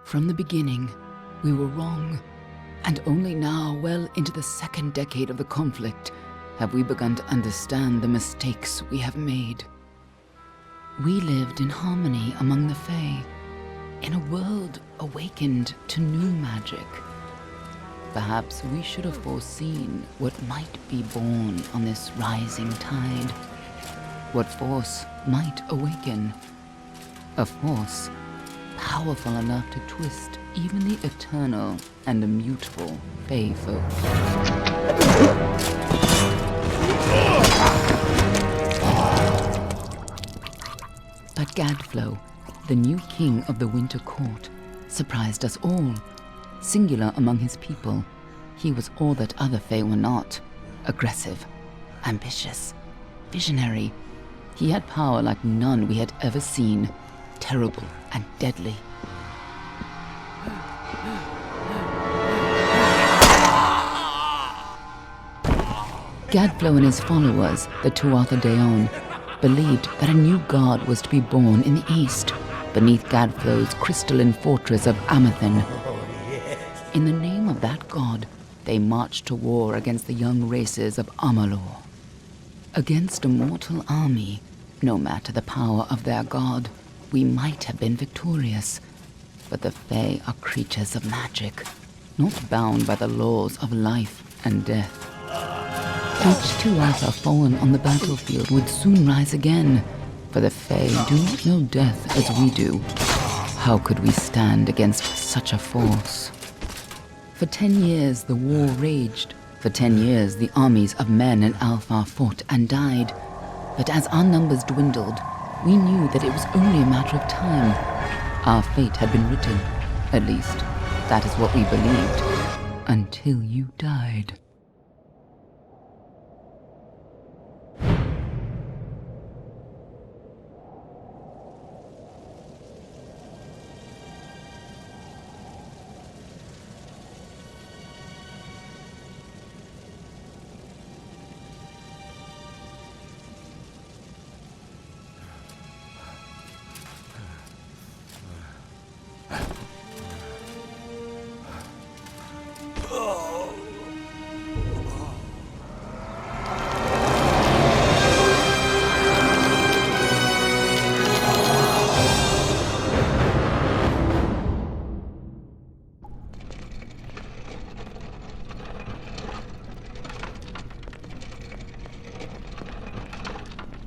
From the beginning, we were wrong, and only now, well into the second decade of the conflict, have we begun to understand the mistakes we have made. We lived in harmony among the Fae, in a world awakened to new magic. Perhaps we should have foreseen what might be born on this rising tide, what force might awaken, a force powerful enough to twist even the eternal and immutable Fae folk. But Gadflow, the new king of the Winter Court, surprised us all. Singular among his people, he was all that other Fae were not. Aggressive, ambitious, visionary. He had power like none we had ever seen, terrible and deadly. Gadflow and his followers, the Tuatha Deon, believed that a new god was to be born in the east, beneath Gadflow's crystalline fortress of Amathen. In the name of that god, they marched to war against the young races of Amalur. Against a mortal army, no matter the power of their god, we might have been victorious. But the Fae are creatures of magic, not bound by the laws of life and death. Each Tuatha fallen on the battlefield would soon rise again, for the Fae do not know death as we do. How could we stand against such a force? For 10 years the war raged. For 10 years the armies of Men and Alpha fought and died. But as our numbers dwindled, we knew that it was only a matter of time. Our fate had been written. At least, that is what we believed. Until you died.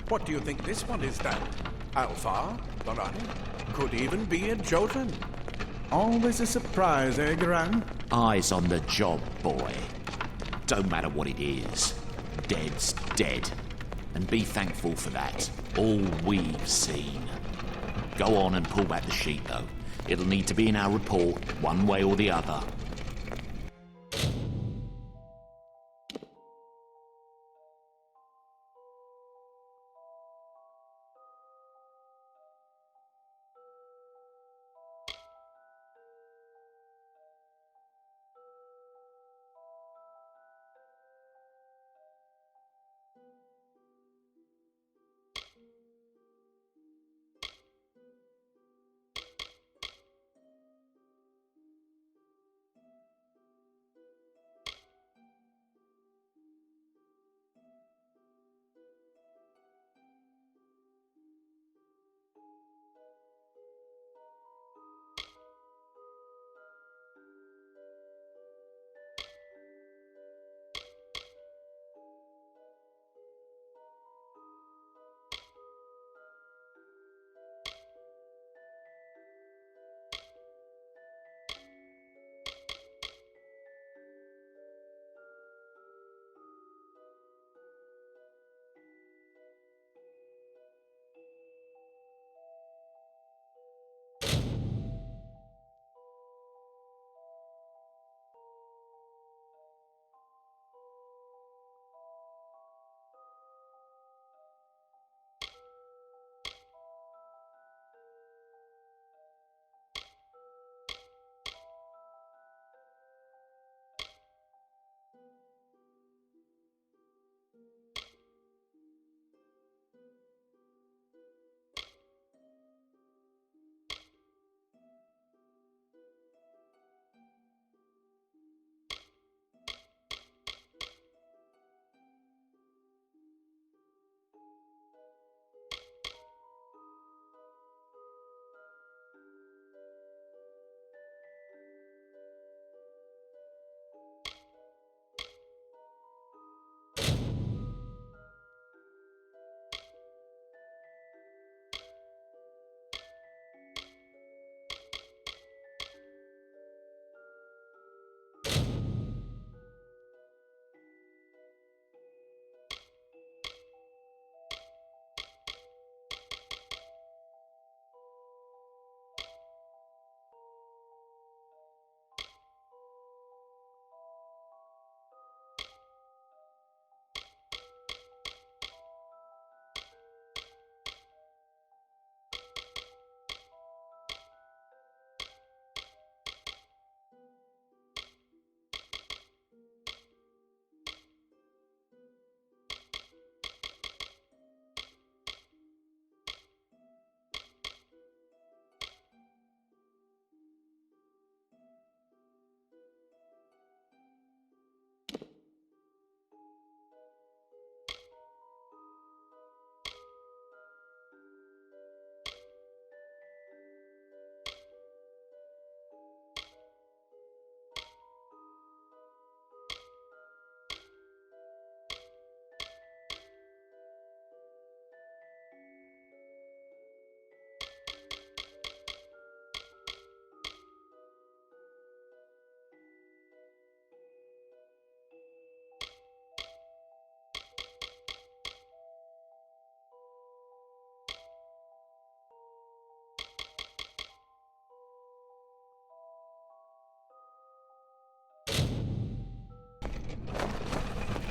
What do you think this one is then? Alpha? Alright. Could even be a Jotun. Always a surprise, eh, Gran? Eyes on the job, boy. Don't matter what it is. Dead's dead. And be thankful for that. All we've seen. Go on and pull back the sheet, though. It'll need to be in our report, one way or the other.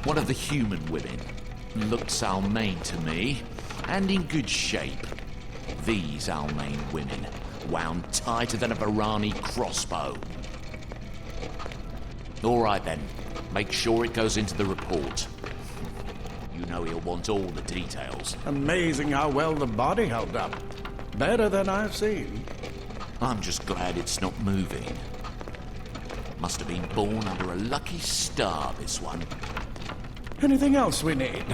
One of the human women. Looks Almain to me, and in good shape. These Almain women, wound tighter than a Varani crossbow. All right then, make sure it goes into the report. You know he'll want all the details. Amazing how well the body held up. Better than I've seen. I'm just glad it's not moving. Must have been born under a lucky star, this one. Anything else we need?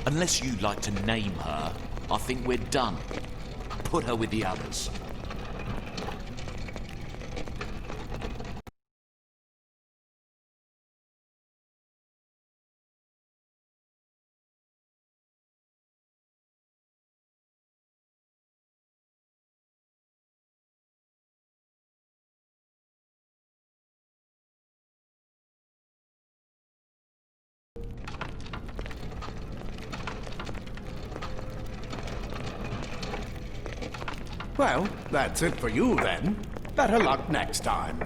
Unless you'd like to name her, I think we're done. Put her with the others. Well, that's it for you then. Better luck next time.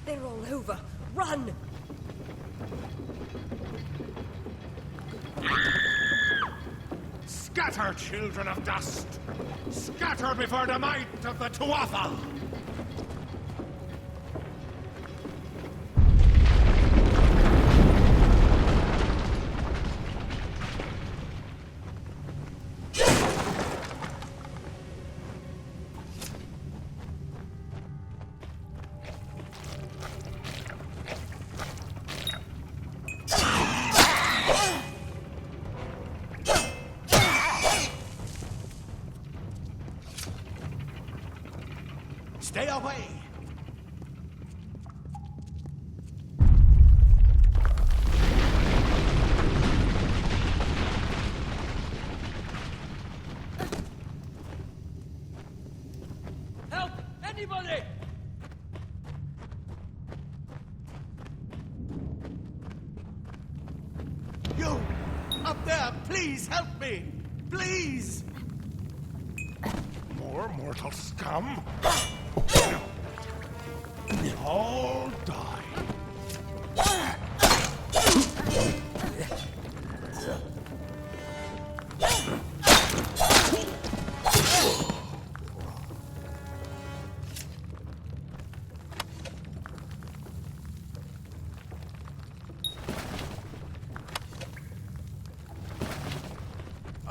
They're all over. Run! Scatter, children of dust! Scatter before the might of the Tuatha! Stay away! Help! Anybody! You! Up there, please help me! Please! More mortal scum? All die.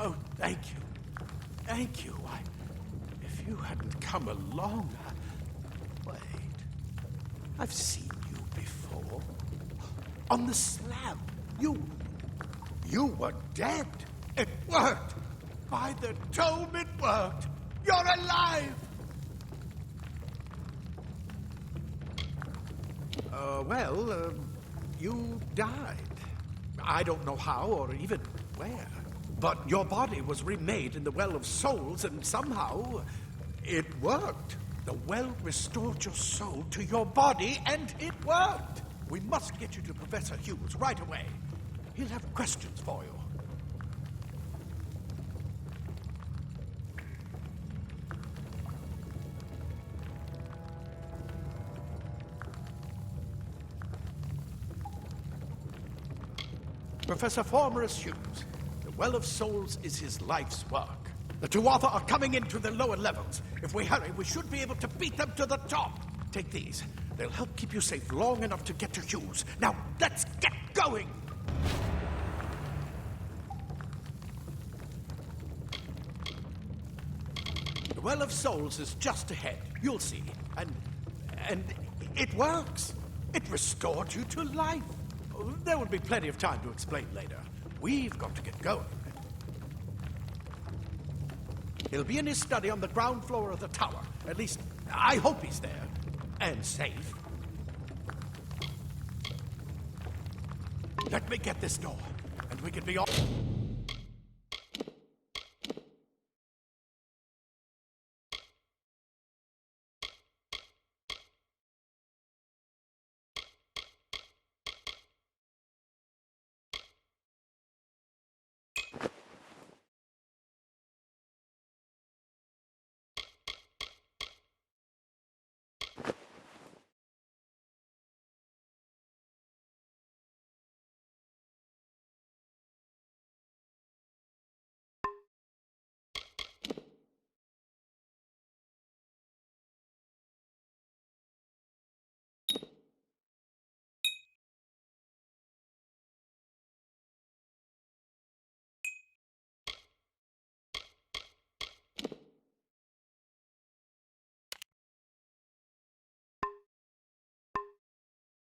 Oh, thank you. Thank you. If you hadn't come along, Wait. I've seen you before. On the slab. You were dead. It worked. By the dome, it worked. You're alive. You died. I don't know how or even where. But your body was remade in the Well of Souls, and somehow it worked. The well restored your soul to your body, and it worked. We must get you to Professor Hughes right away. He'll have questions for you. Professor Formerus Hughes, the Well of Souls is his life's work. The Tuatha are coming into the lower levels. If we hurry, we should be able to beat them to the top. Take these. They'll help keep you safe long enough to get to Hughes. Now, let's get going! The Well of Souls is just ahead. You'll see. And it works. It restored you to life. There will be plenty of time to explain later. We've got to get going. He'll be in his study on the ground floor of the tower. At least, I hope he's there. And safe. Let me get this door, and we can be off.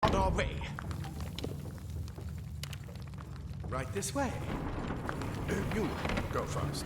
On our way. Right this way. You go first.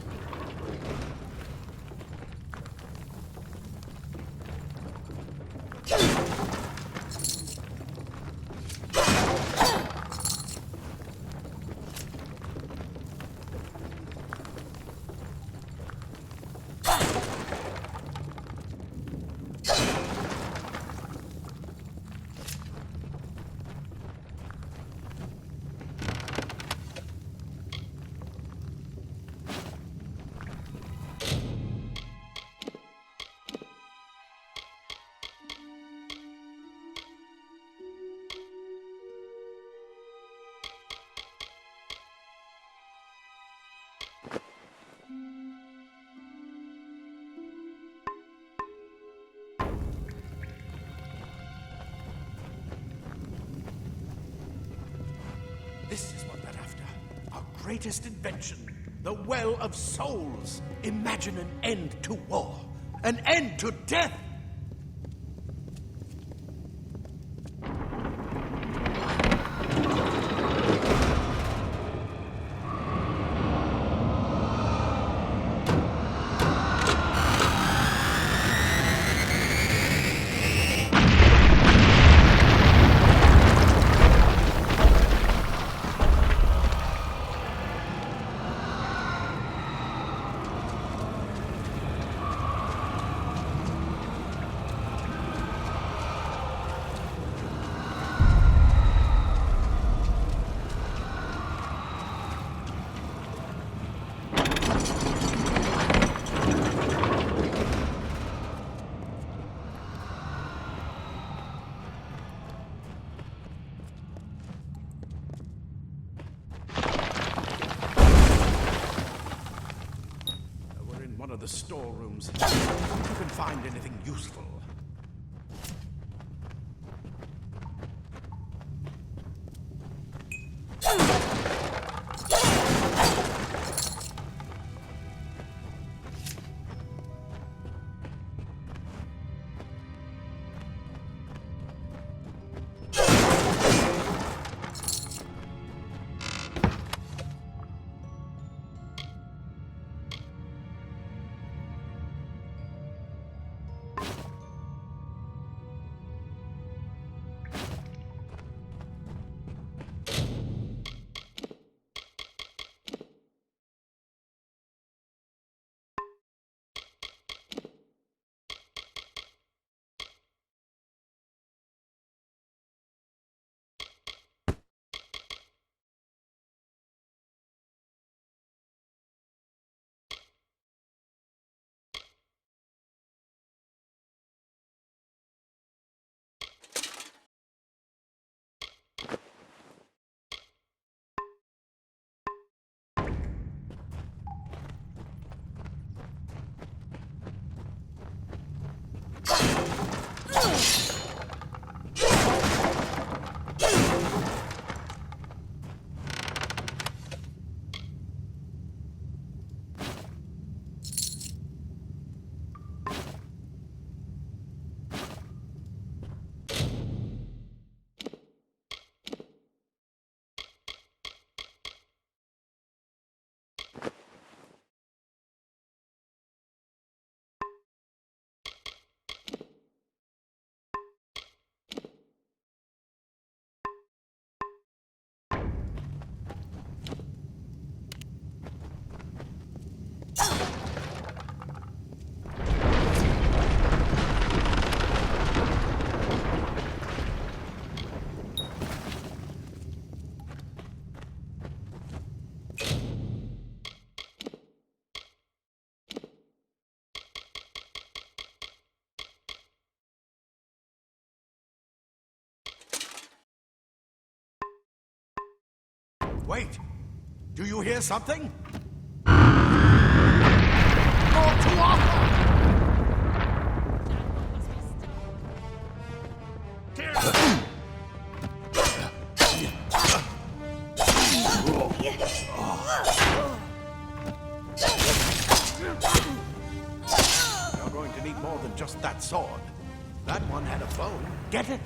This is what we're after. Our greatest invention. The Well of Souls. Imagine an end to war. An end to death. the storerooms. See if you can find anything useful. Wait! Do you hear something? More Tuatha! You're going to need more than just that sword. That one had a bow. Get it?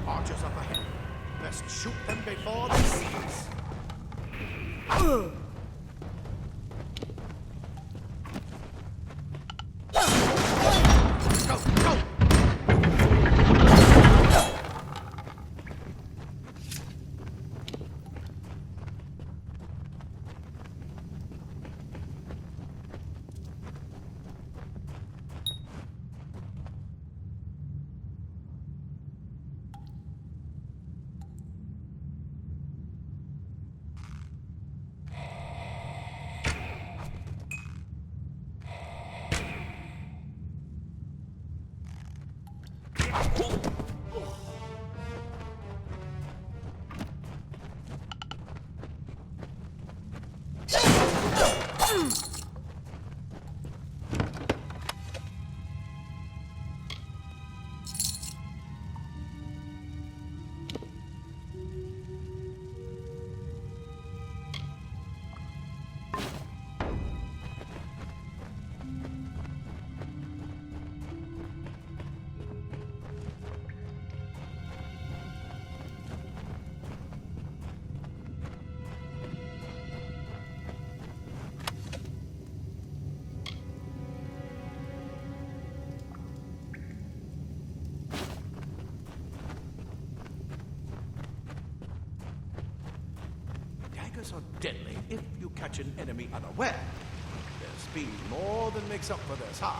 Archers up ahead. Best shoot them before they see us. Go, go! daggers are deadly if you catch an enemy unaware. Their speed more than makes up for their size.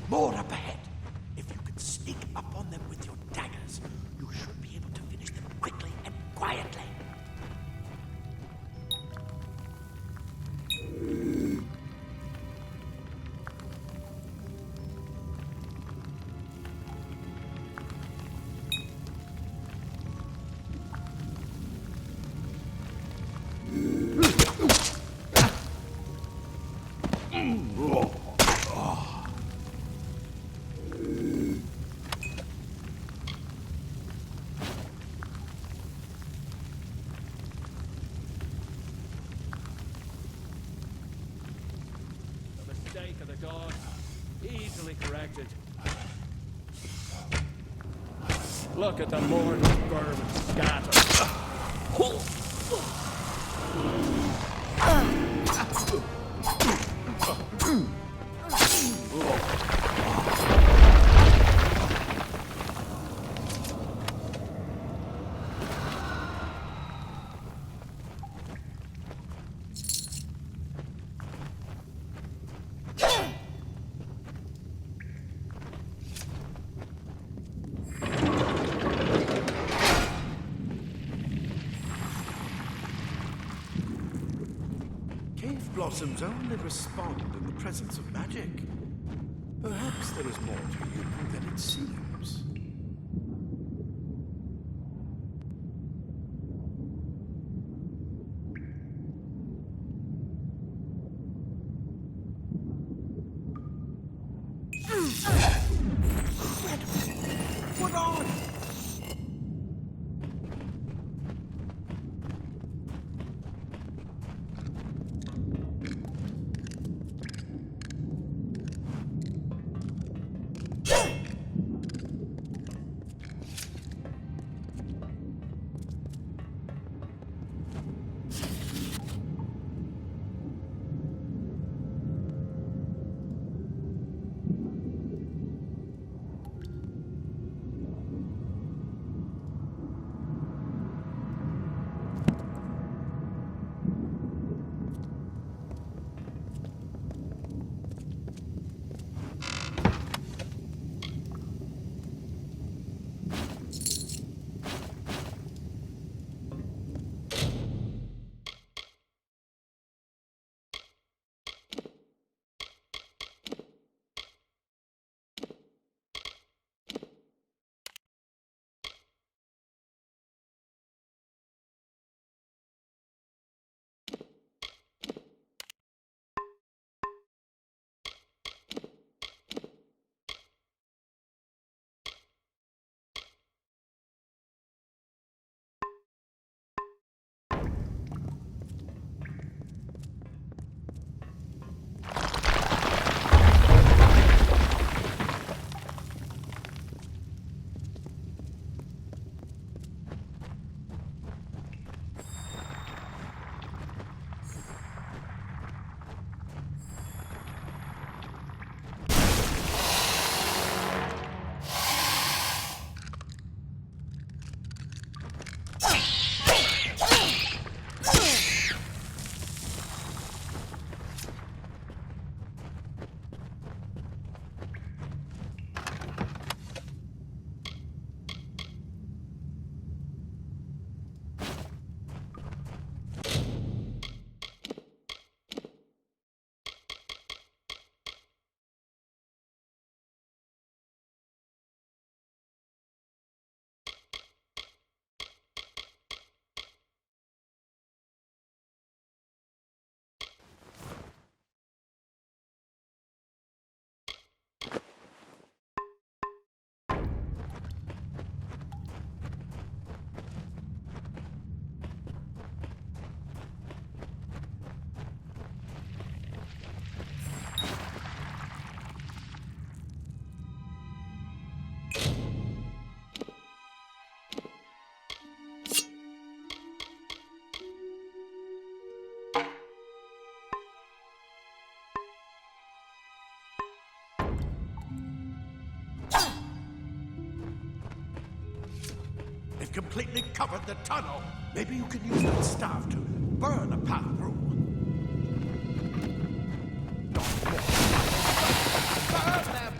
More up ahead. If you can sneak up on them with your daggers, you should be able to finish them quickly and quietly. Mistake of the gods, easily corrected. Look at the mortal vermin scatter. Cave blossoms only respond in the presence of magic. Perhaps there is more to you than it seems. What on? We've completely covered the tunnel. Maybe you can use that staff to burn a path through. Burn them!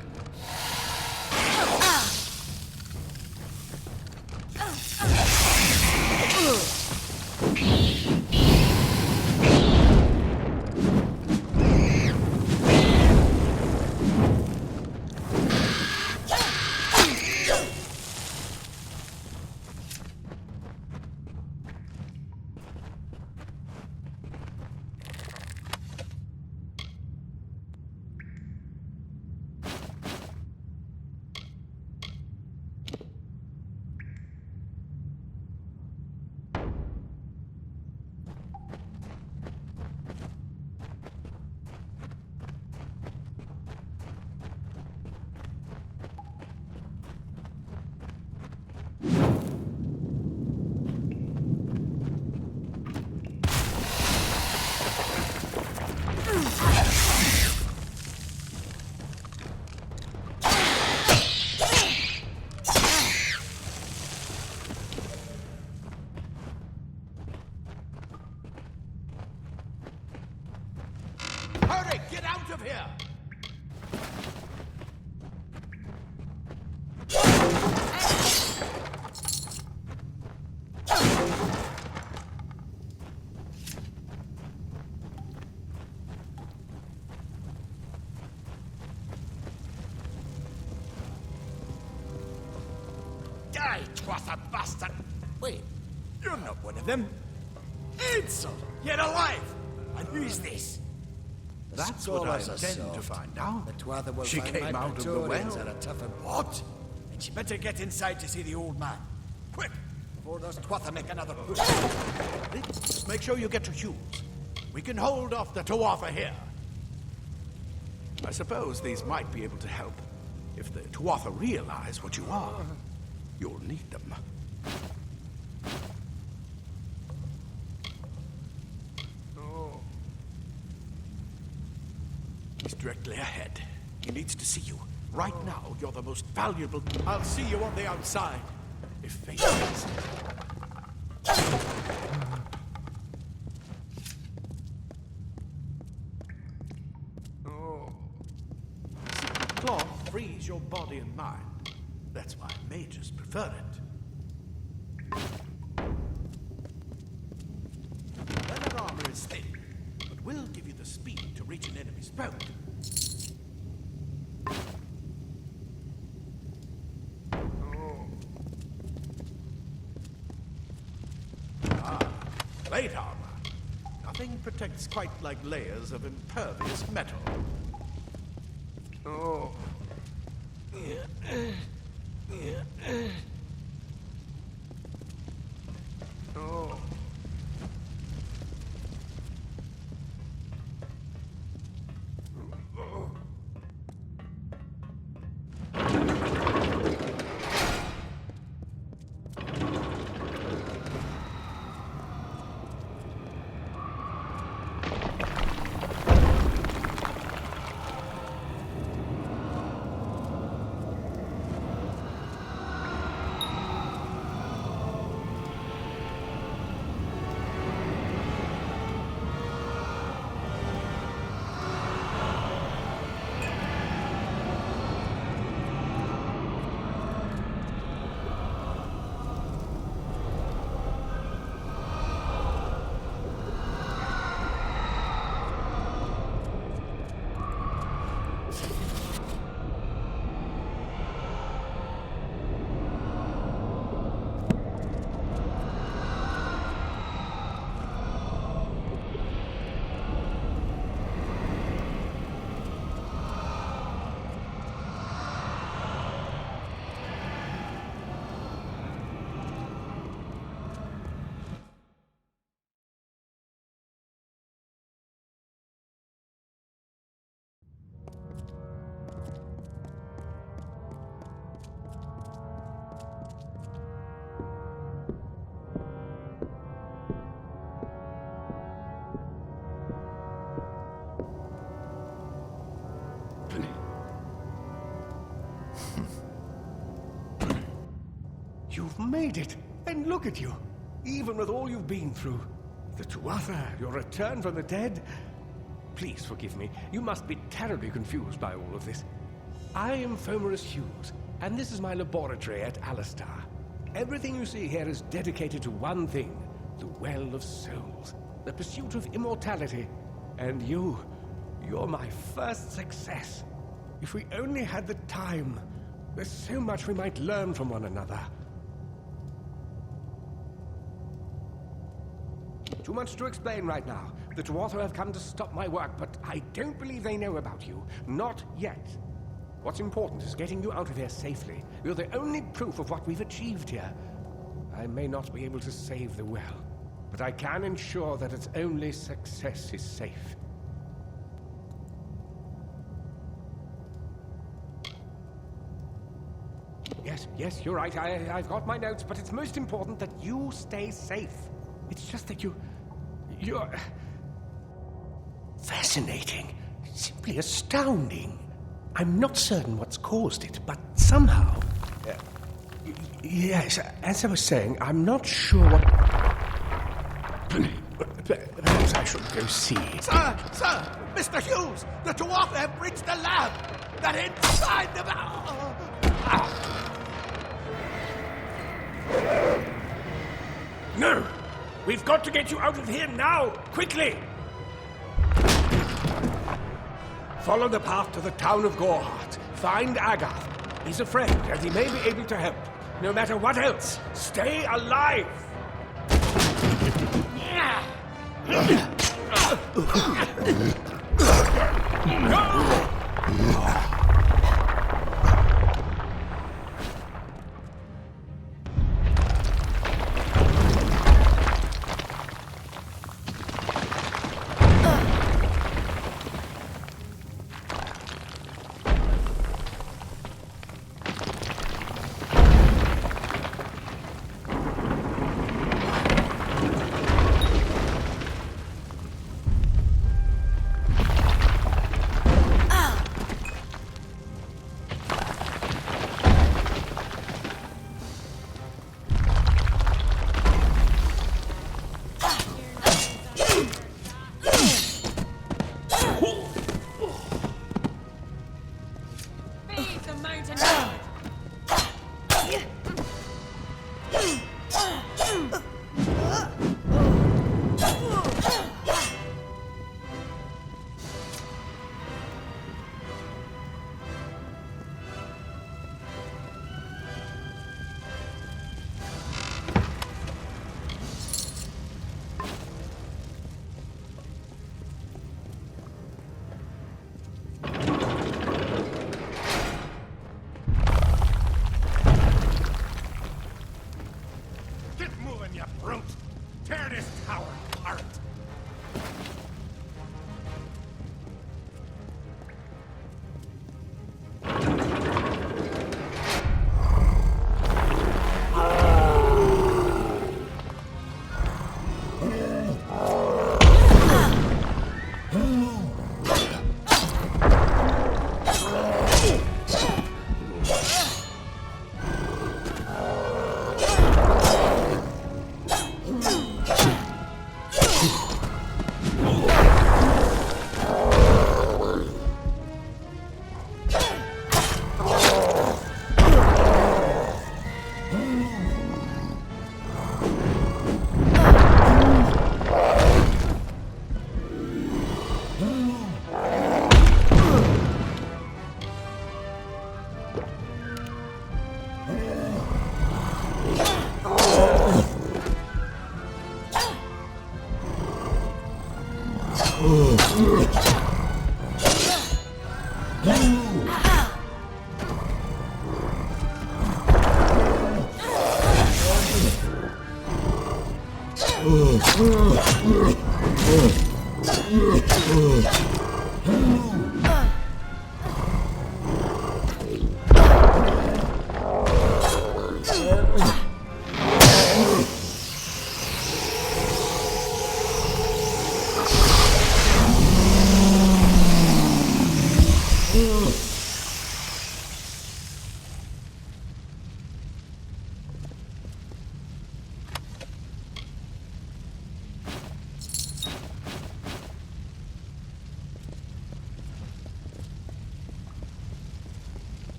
Hurry, get out of here! Die, Twatha bastard! Wait, you're not one of them. Insult! Yet alive! And who's this? That's what I intend to find out. The Twatha will She find came my out of the Praetorians well. are a tougher what? And she better get inside to see the old man. Quick! Before those Twatha make another push. Just make sure you get to Hughes. We can hold off the Tuatha here. I suppose these might be able to help. If the Tuatha realize what you are, you'll need them. He's directly ahead. He needs to see you. Right now, you're the most valuable. I'll see you on the outside. If fate is. Cloth frees your body and mind. That's why mages prefer it. Leather armor is thin, but will give you the speed to reach an enemy's boat. Plate armor. Nothing protects quite like layers of impervious metal. Oh. Oh. You've made it! And look at you, even with all you've been through. The Tuatha, your return from the dead. Please forgive me. You must be terribly confused by all of this. I am Fomerus Hughes, and this is my laboratory at Alistar. Everything you see here is dedicated to one thing, the Well of Souls, the pursuit of immortality. And you're my first success. If we only had the time, there's so much we might learn from one another. Too much to explain right now. The Tuatha have come to stop my work, but I don't believe they know about you. Not yet. What's important is getting you out of here safely. You're the only proof of what we've achieved here. I may not be able to save the well, but I can ensure that its only success is safe. Yes, you're right. I've got my notes, but it's most important that you stay safe. It's just that you're fascinating, simply astounding. I'm not certain what's caused it, but somehow... yes, as I was saying, I'm not sure what... Perhaps I should go see. Sir! Mr. Hughes! The Tuatha have breached the lab! They're inside the... No! We've got to get you out of here now! Quickly! Follow the path to the town of Gorhart. Find Agath. He's a friend, and he may be able to help. No matter what else, stay alive!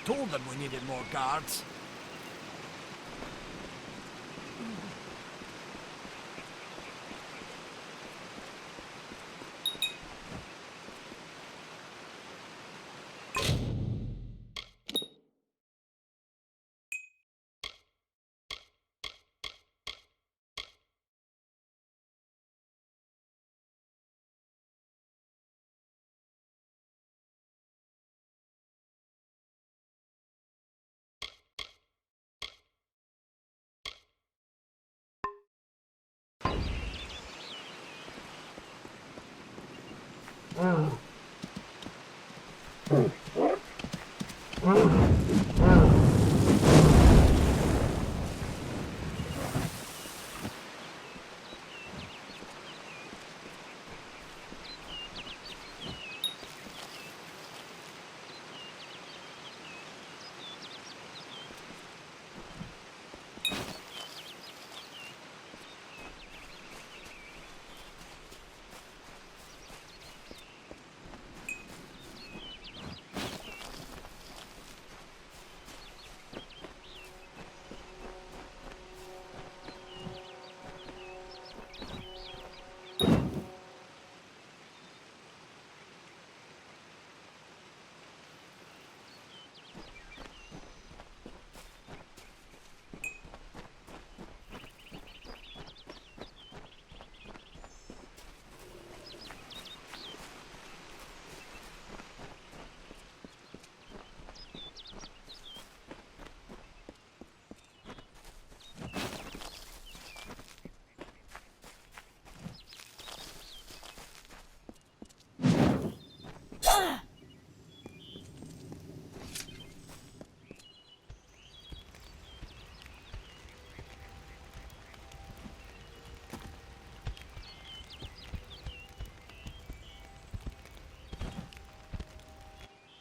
told them we needed more guards.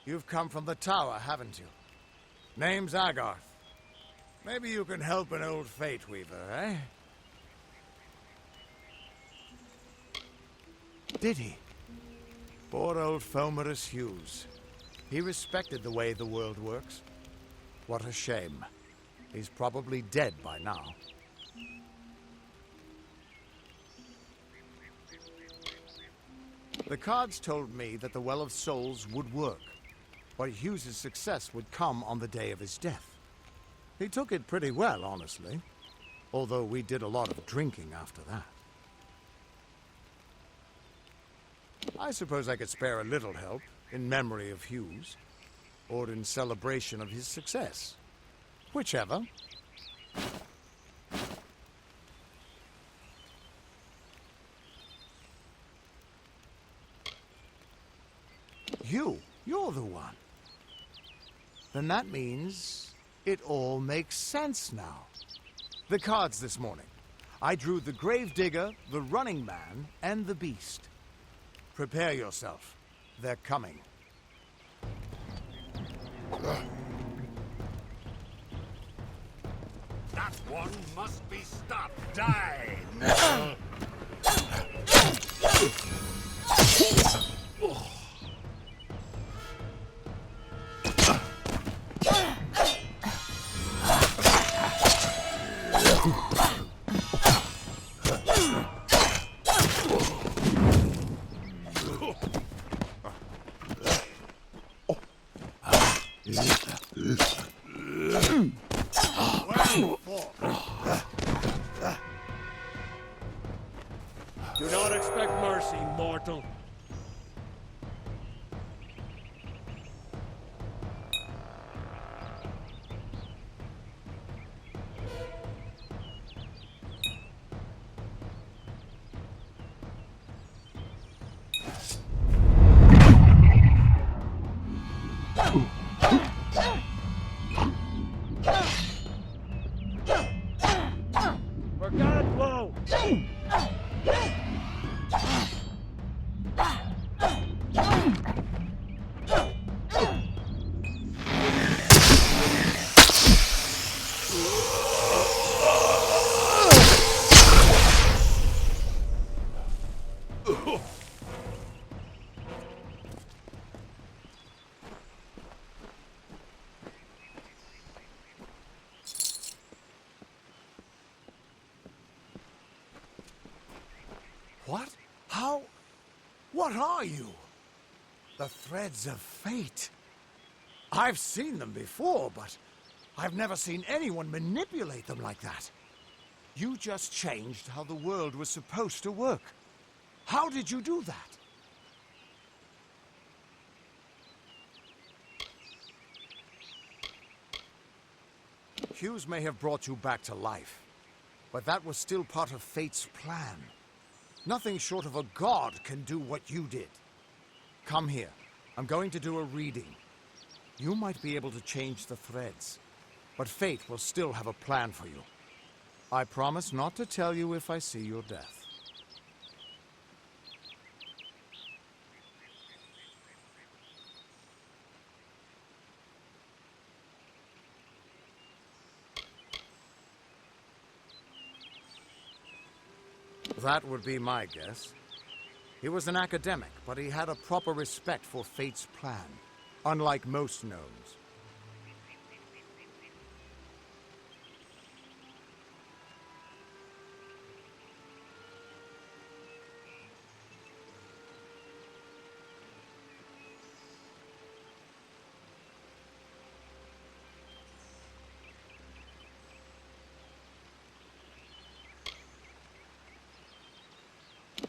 You've come from the tower, haven't you? Name's Agarth. Maybe you can help an old fate weaver, eh? Did he? Poor old Fomerus Hughes. He respected the way the world works. What a shame. He's probably dead by now. The cards told me that the Well of Souls would work, but Hughes's success would come on the day of his death. He took it pretty well, honestly, although we did a lot of drinking after that. I suppose I could spare a little help in memory of Hughes, or in celebration of his success. Whichever. You're the one. Then that means it all makes sense now. The cards this morning. I drew the Gravedigger, the Running Man, and the Beast. Prepare yourself. They're coming. That one must be stopped. Die! Do not expect mercy, mortal. What are you? The threads of fate. I've seen them before, but I've never seen anyone manipulate them like that. You just changed how the world was supposed to work. How did you do that? Hughes may have brought you back to life, but that was still part of fate's plan. Nothing short of a god can do what you did. Come here. I'm going to do a reading. You might be able to change the threads, but fate will still have a plan for you. I promise not to tell you if I see your death. That would be my guess. He was an academic, but he had a proper respect for fate's plan, unlike most gnomes.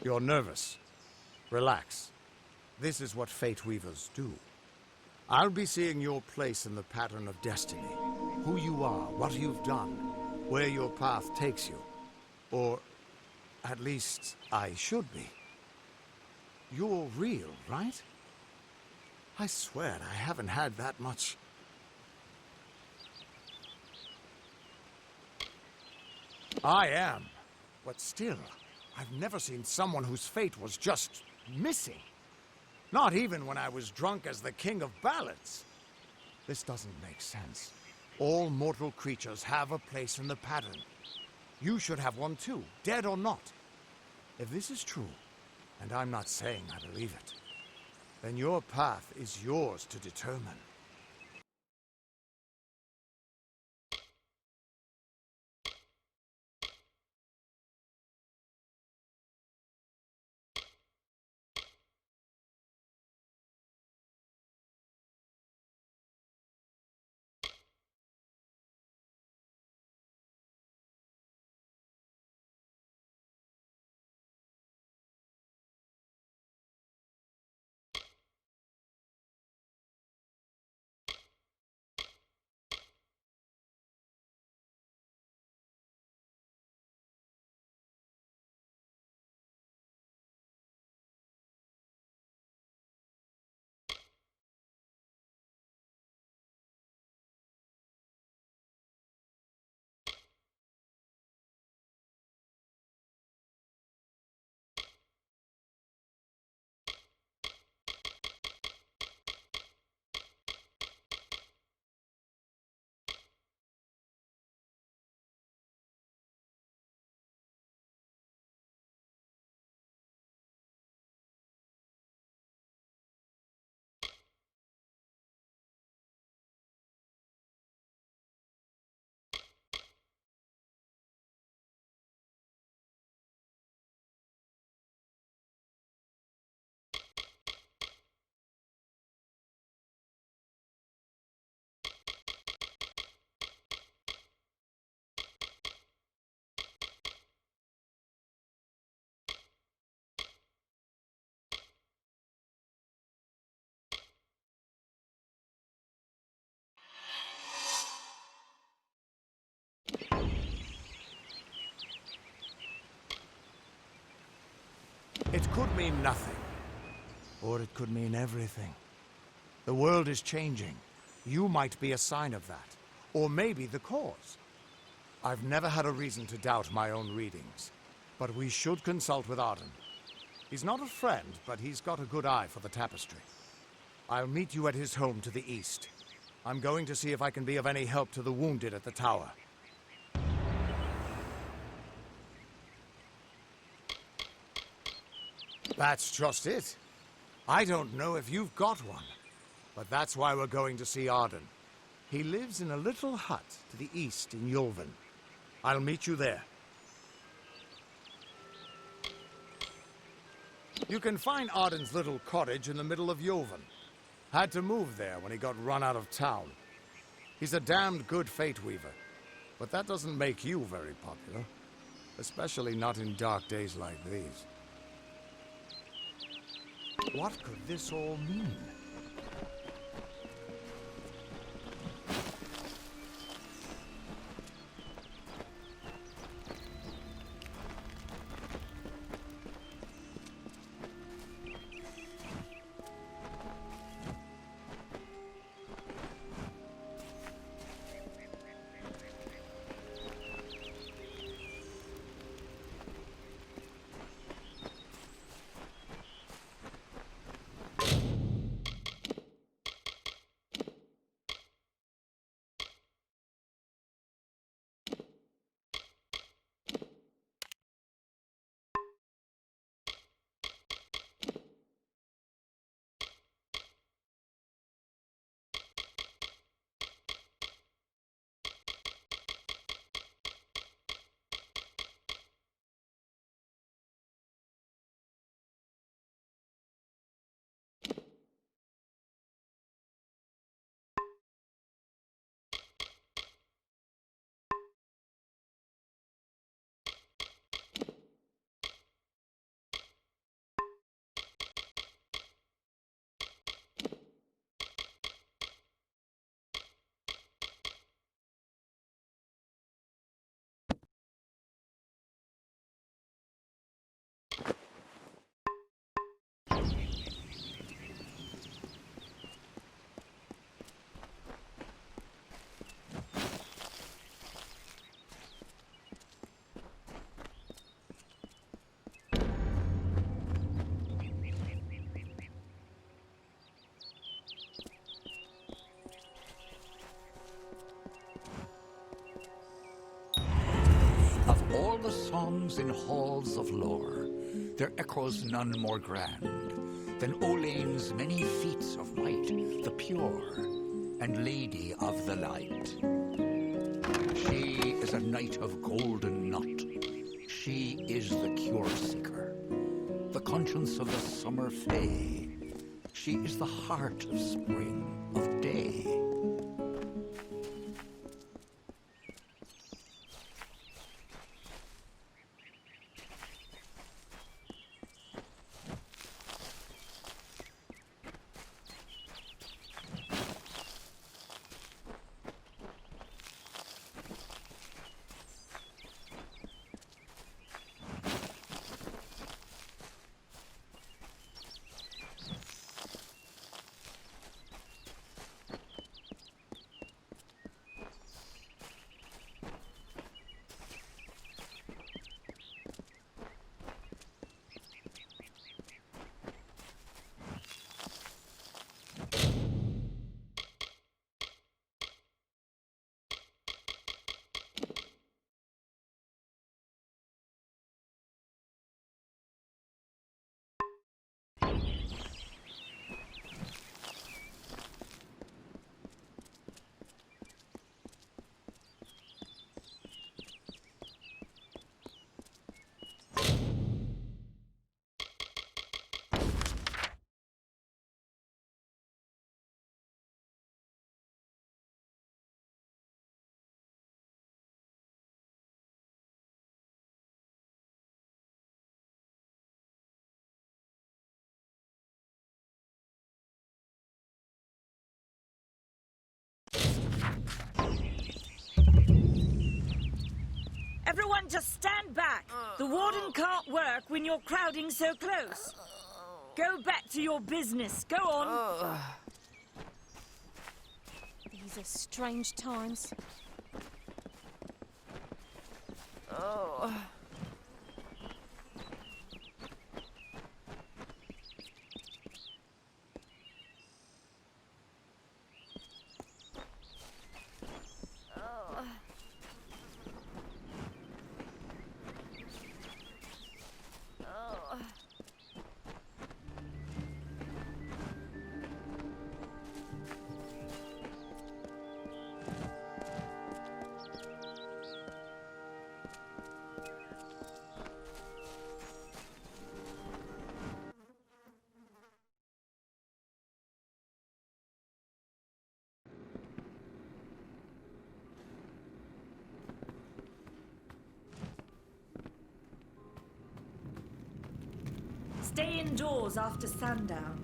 You're nervous. Relax. This is what Fate Weavers do. I'll be seeing your place in the pattern of destiny. Who you are, what you've done, where your path takes you. Or, at least, I should be. You're real, right? I swear I haven't had that much. I am, but still, I've never seen someone whose fate was just missing. Not even when I was drunk as the king of ballads. This doesn't make sense. All mortal creatures have a place in the pattern. You should have one too, dead or not. If this is true, and I'm not saying I believe it, then your path is yours to determine. It could mean nothing, or it could mean everything. The world is changing. You might be a sign of that, or maybe the cause. I've never had a reason to doubt my own readings, but we should consult with Arden. He's not a friend, but he's got a good eye for the tapestry. I'll meet you at his home to the east. I'm going to see if I can be of any help to the wounded at the tower. That's just it. I don't know if you've got one, but that's why we're going to see Arden. He lives in a little hut to the east in Yulven. I'll meet you there. You can find Arden's little cottage in the middle of Yovan. Had to move there when he got run out of town. He's a damned good fate weaver. But that doesn't make you very popular. Especially not in dark days like these. What could this all mean? Of all the songs in halls of lore, there echoes none more grand than Olane's many feats of might, the pure and lady of the light. She is a knight of golden knot. She is the cure seeker, the conscience of the summer fae. She is the heart of spring, of day. Everyone just stand back. The warden can't work when you're crowding so close. Go back to your business. Go on. These are strange times. Stay indoors after sundown.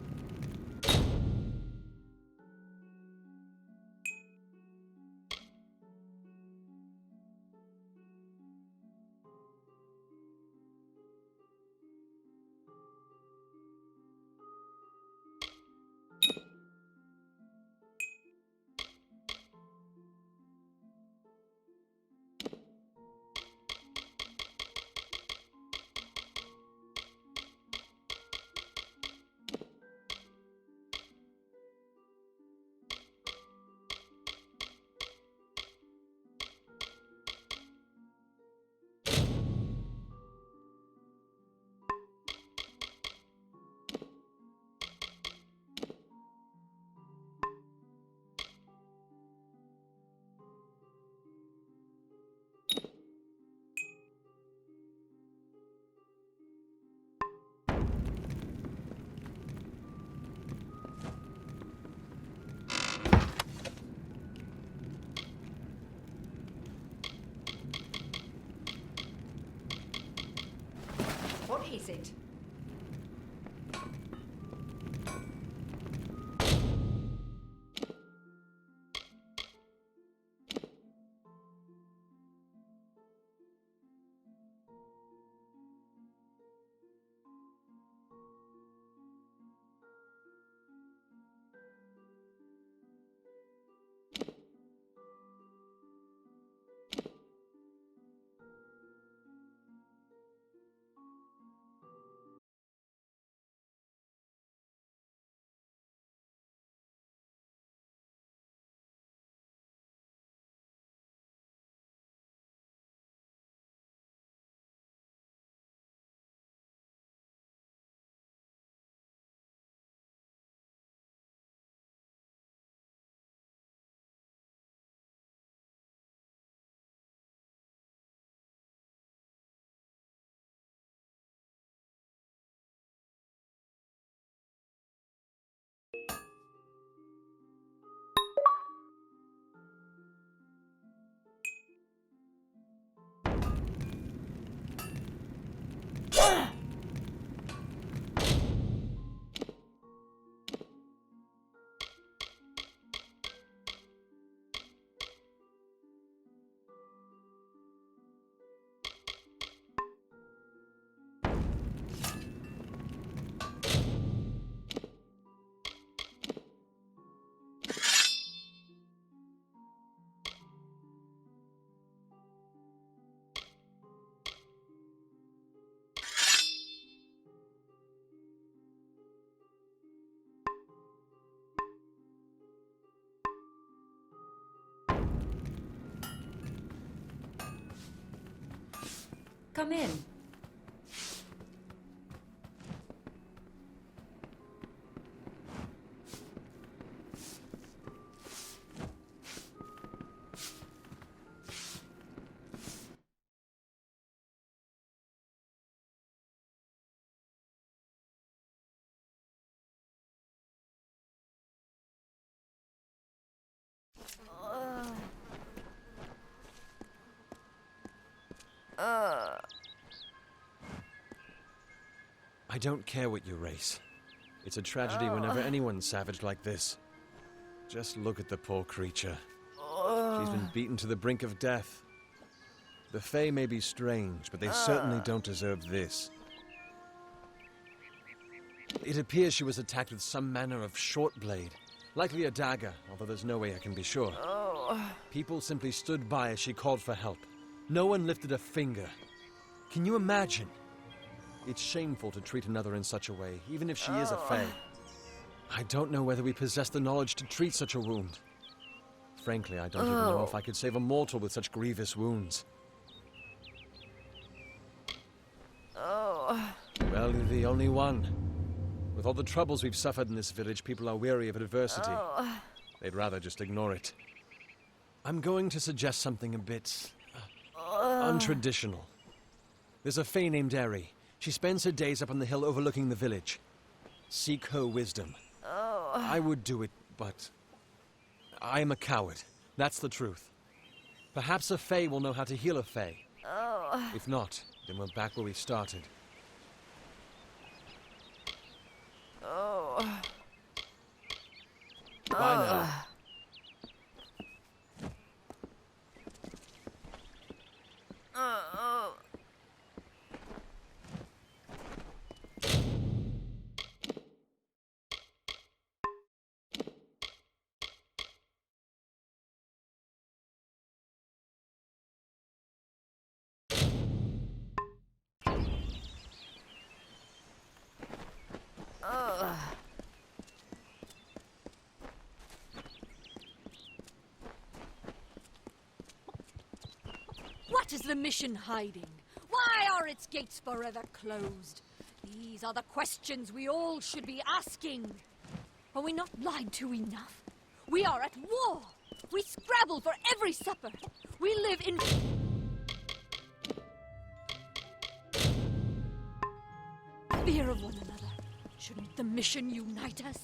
What is it? Come in. I don't care what you race. It's a tragedy whenever anyone's savage like this. Just look at the poor creature. She's been beaten to the brink of death. The Fae may be strange, but they certainly don't deserve this. It appears she was attacked with some manner of short blade, likely a dagger, although there's no way I can be sure. People simply stood by as she called for help. No one lifted a finger. Can you imagine? It's shameful to treat another in such a way, even if she is a Fae. I don't know whether we possess the knowledge to treat such a wound. Frankly, I don't even know if I could save a mortal with such grievous wounds. Well, you're the only one. With all the troubles we've suffered in this village, people are weary of adversity. They'd rather just ignore it. I'm going to suggest something a bit untraditional. There's a Fae named Eri. She spends her days up on the hill overlooking the village. Seek her wisdom. I would do it, but I am a coward. That's the truth. Perhaps a Fae will know how to heal a Fae. If not, then we're back where we started. What is the mission hiding? Why are its gates forever closed? These are the questions we all should be asking. Are we not lied to enough? We are at war. We scrabble for every supper. We live in... fear of one another. Shouldn't the mission unite us?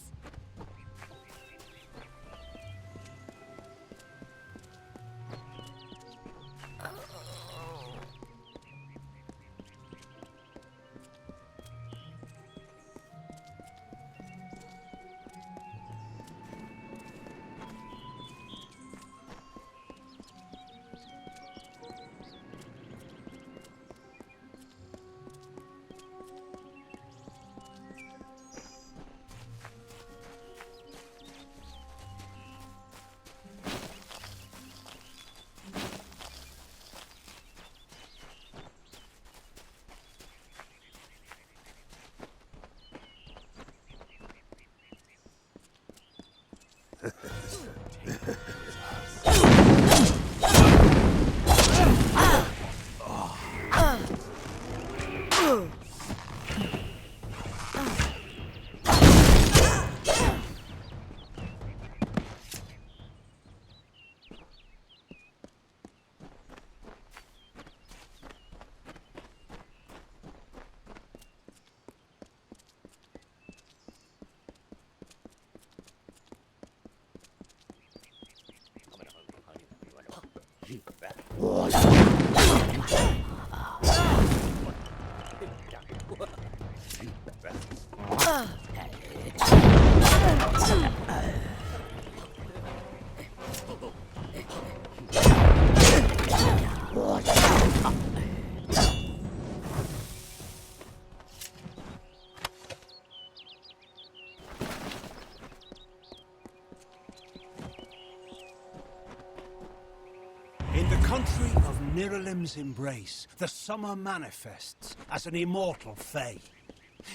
In the country of Niralim's embrace, the summer manifests as an immortal fae.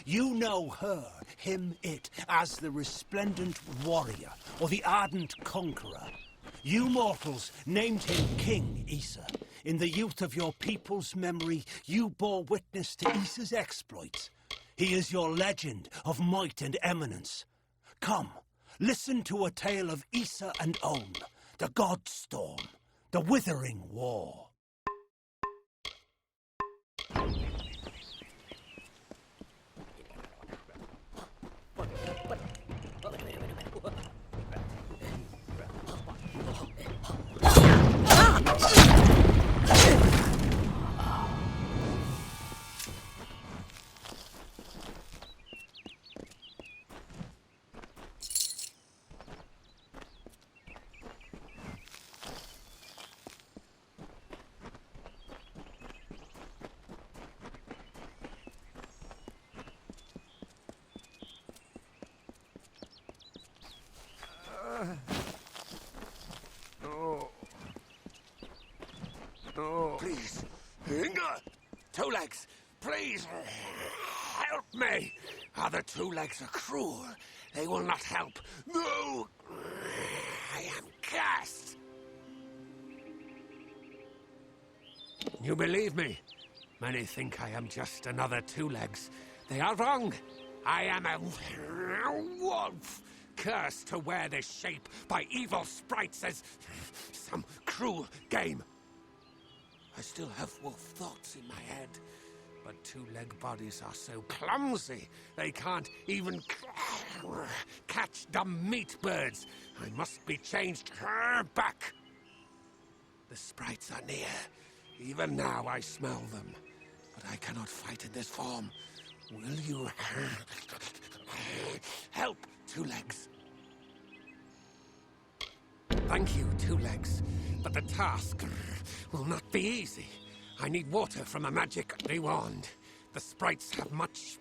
You know her, him, it, as the resplendent warrior, or the ardent conqueror. You mortals named him King Issa. In the youth of your people's memory, you bore witness to Issa's exploits. He is your legend of might and eminence. Come, listen to a tale of Issa and On, the God Storm, the Withering War. Please, Inga! Two Legs, please, help me! Other Two Legs are cruel. They will not help. No! I am cursed! You believe me? Many think I am just another Two Legs. They are wrong. I am a wolf, cursed to wear this shape by evil sprites as some cruel game. I still have wolf thoughts in my head, but two-leg bodies are so clumsy, they can't even catch dumb meat birds. I must be changed back. The sprites are near. Even now I smell them, but I cannot fight in this form. Will you help, Two Legs? Thank you, Two Legs, but the task will not be easy. I need water from a magic wand. The sprites have much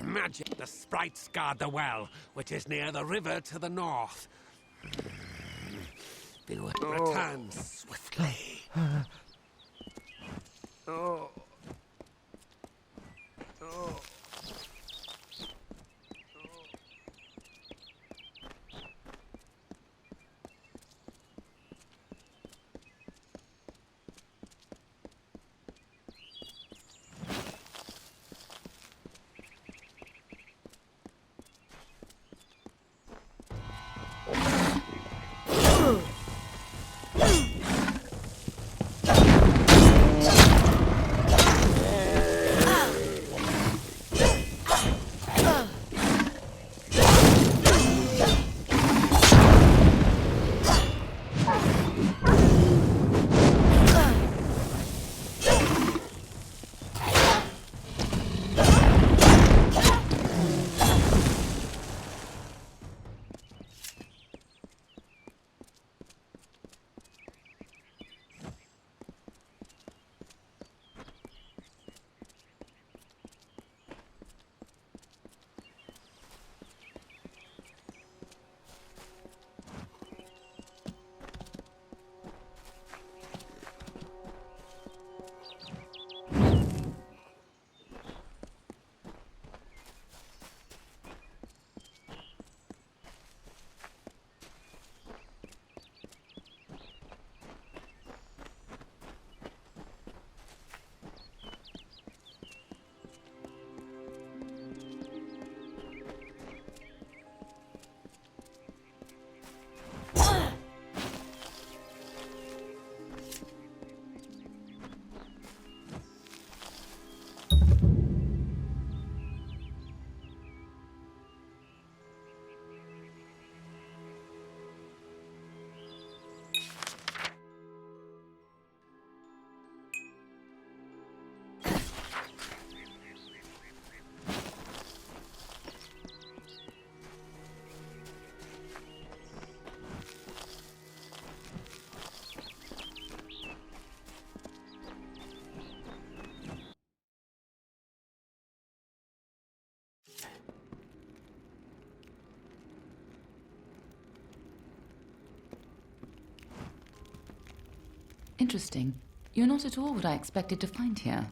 magic. The sprites guard the well, which is near the river to the north. Return swiftly. Interesting. You're not at all what I expected to find here.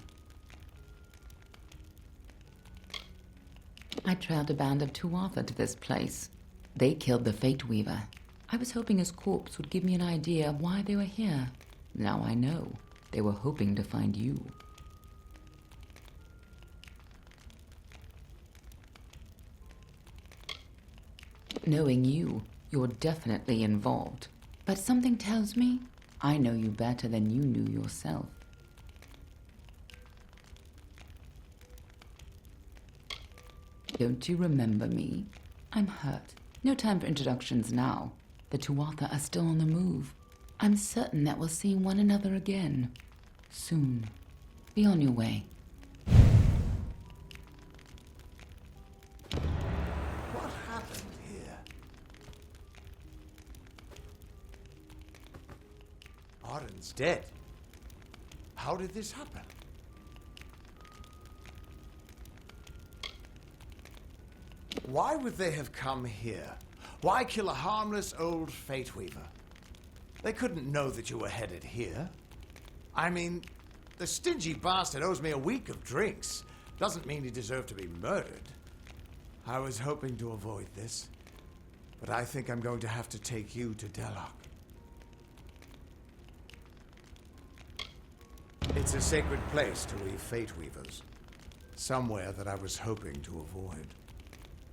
I trailed a band of Tuatha to this place. They killed the Fate Weaver. I was hoping his corpse would give me an idea of why they were here. Now I know. They were hoping to find you. Knowing you, you're definitely involved. But something tells me I know you better than you knew yourself. Don't you remember me? I'm hurt. No time for introductions now. The Tuatha are still on the move. I'm certain that we'll see one another again. Soon. Be on your way. What happened here? Arden's dead. How did this happen? Why would they have come here? Why kill a harmless old Fate Weaver? They couldn't know that you were headed here. I mean, the stingy bastard owes me a week of drinks. Doesn't mean he deserved to be murdered. I was hoping to avoid this, but I think I'm going to have to take you to Delok. It's a sacred place to leave Fate Weavers. Somewhere that I was hoping to avoid.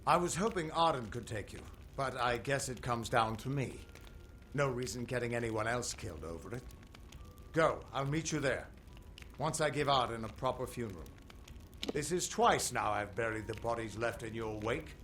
I was hoping Arden could take you, but I guess it comes down to me. No reason getting anyone else killed over it. Go, I'll meet you there. Once I give Arden a proper funeral. This is twice now I've buried the bodies left in your wake.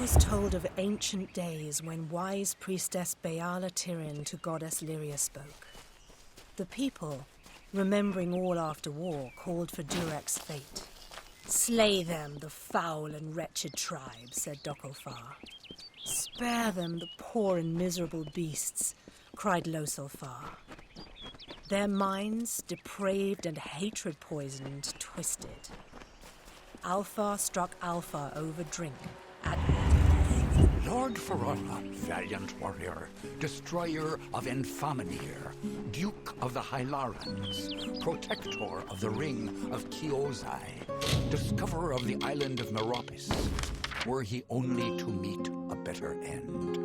was told of ancient days when wise priestess Beala Tirin to goddess Lyria spoke. The people, remembering all after war, called for Durek's fate. "Slay them, the foul and wretched tribe," said Dokofar. "Spare them, the poor and miserable beasts," cried Losolfar. Their minds, depraved and hatred-poisoned, twisted. Alfar struck Alfar over drink at Lord Farolla, valiant warrior, destroyer of Enfamanir, Duke of the Hylarans, protector of the Ring of Kiozai, discoverer of the island of Meropis, were he only to meet a better end.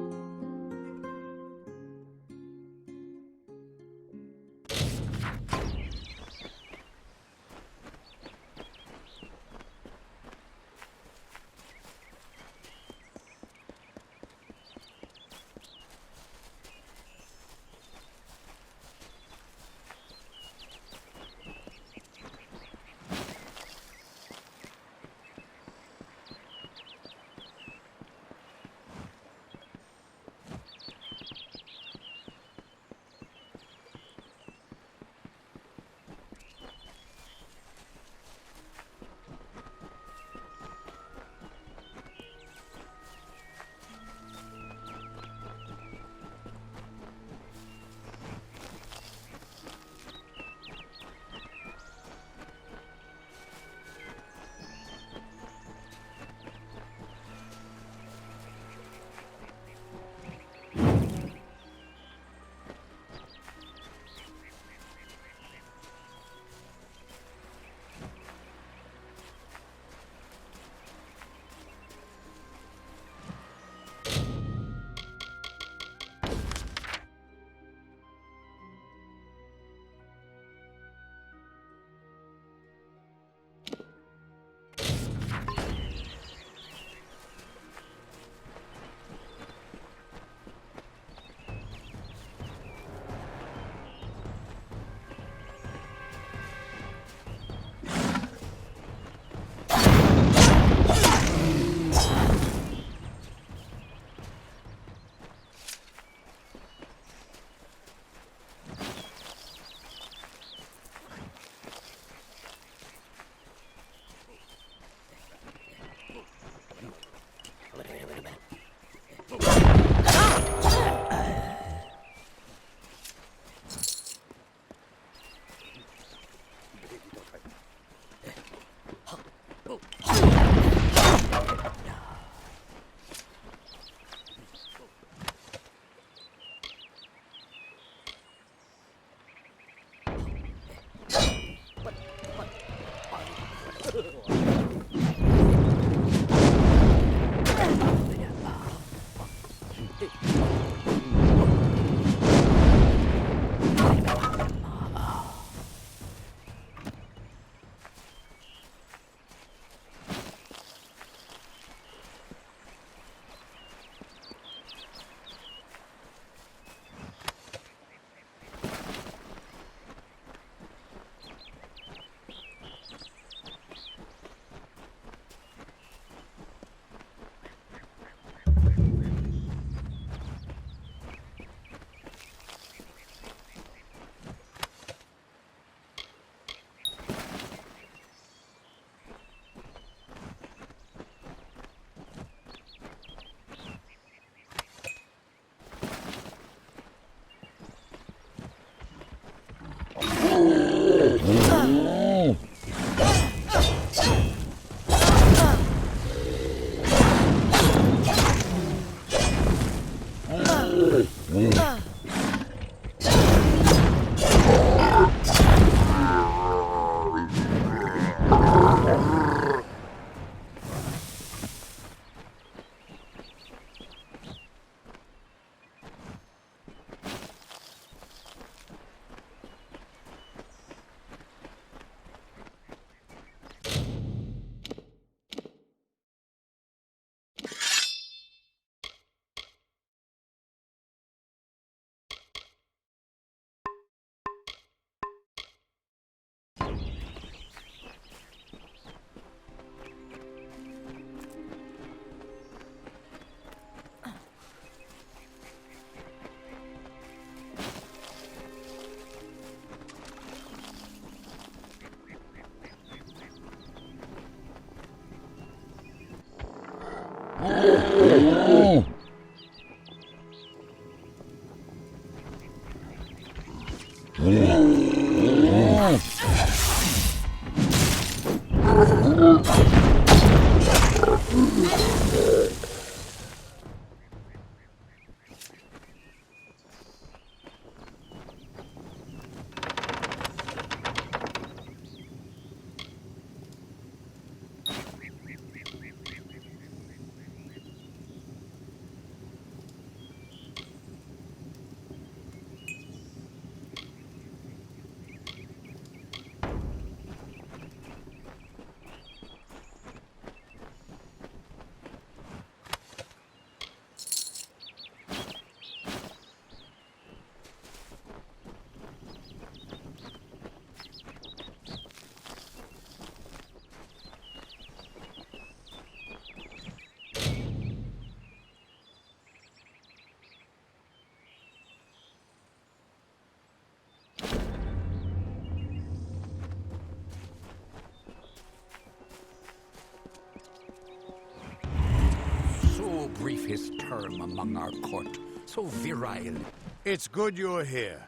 So brief his term among our court, so virile. It's good you're here.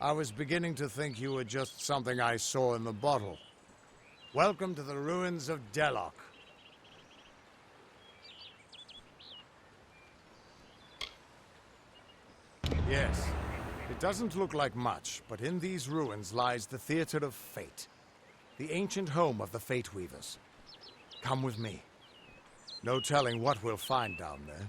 I was beginning to think you were just something I saw in the bottle. Welcome to the ruins of Delok. Yes, it doesn't look like much, but in these ruins lies the Theater of Fate, the ancient home of the Fate Weavers. Come with me. No telling what we'll find down there.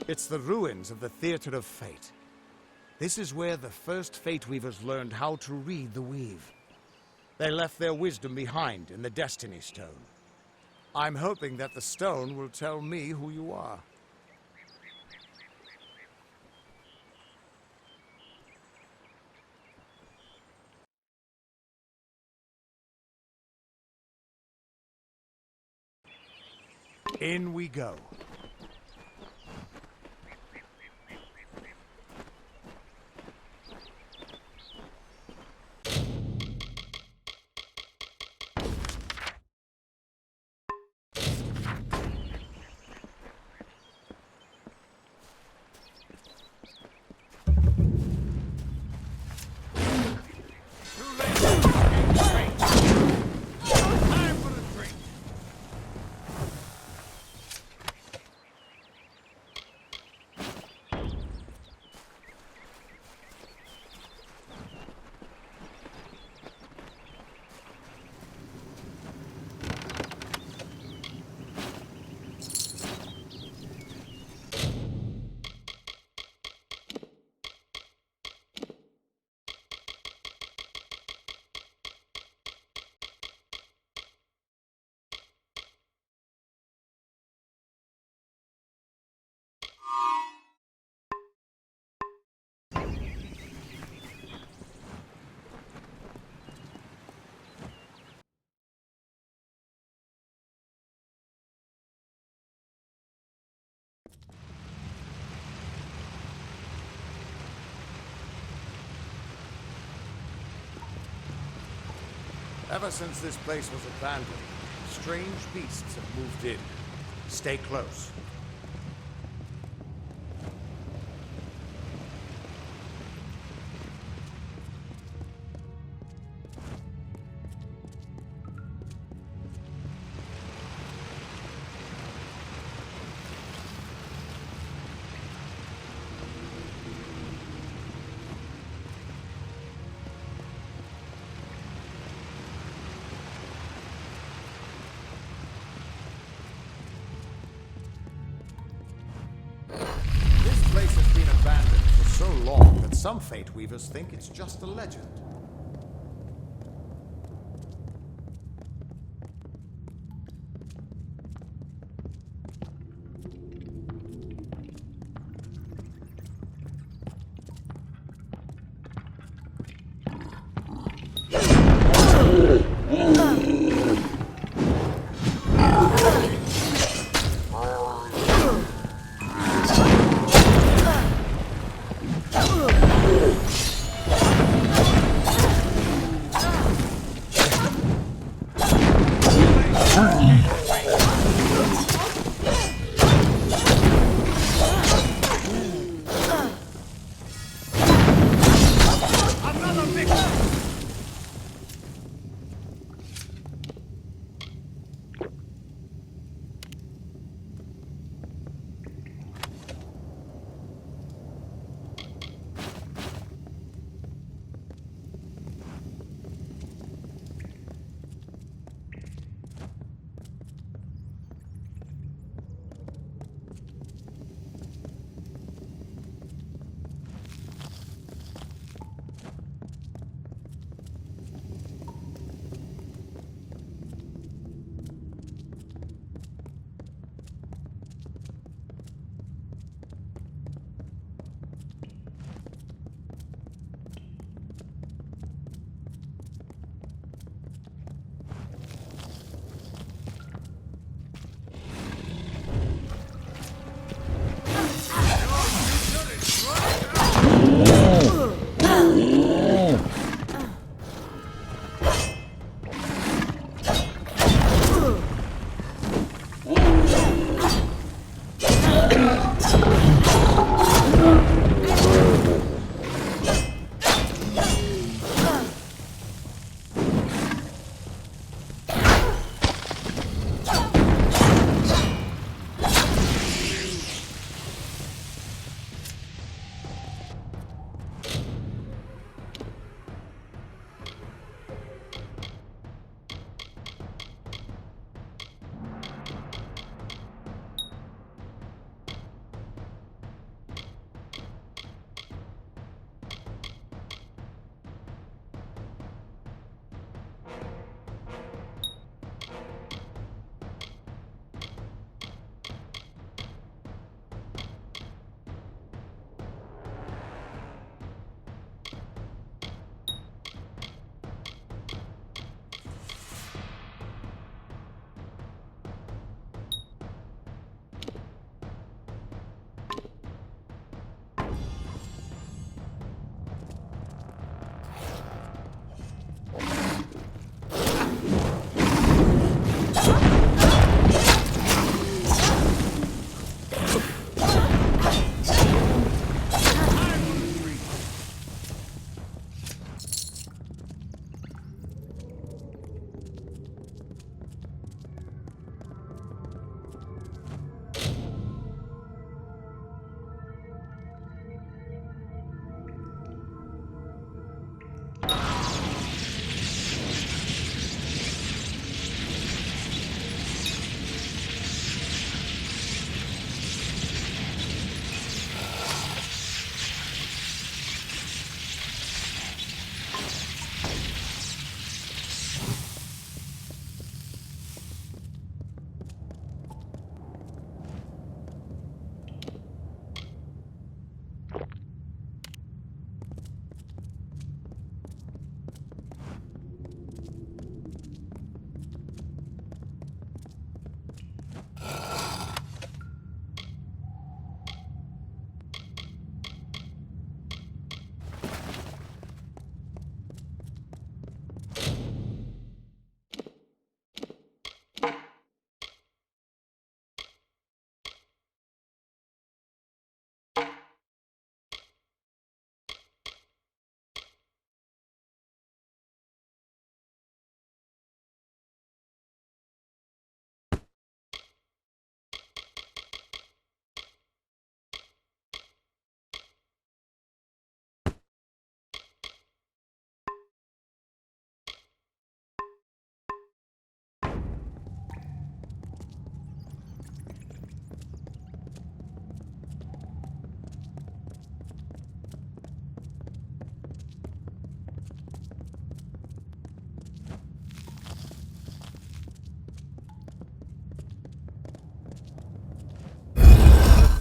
It's the ruins of the Theater of Fate. This is where the first Fate Weavers learned how to read the weave. They left their wisdom behind in the Destiny Stone. I'm hoping that the stone will tell me who you are. In we go. Ever since this place was abandoned, strange beasts have moved in. Stay close. place has been abandoned for so long that some Fate Weavers think it's just a legend.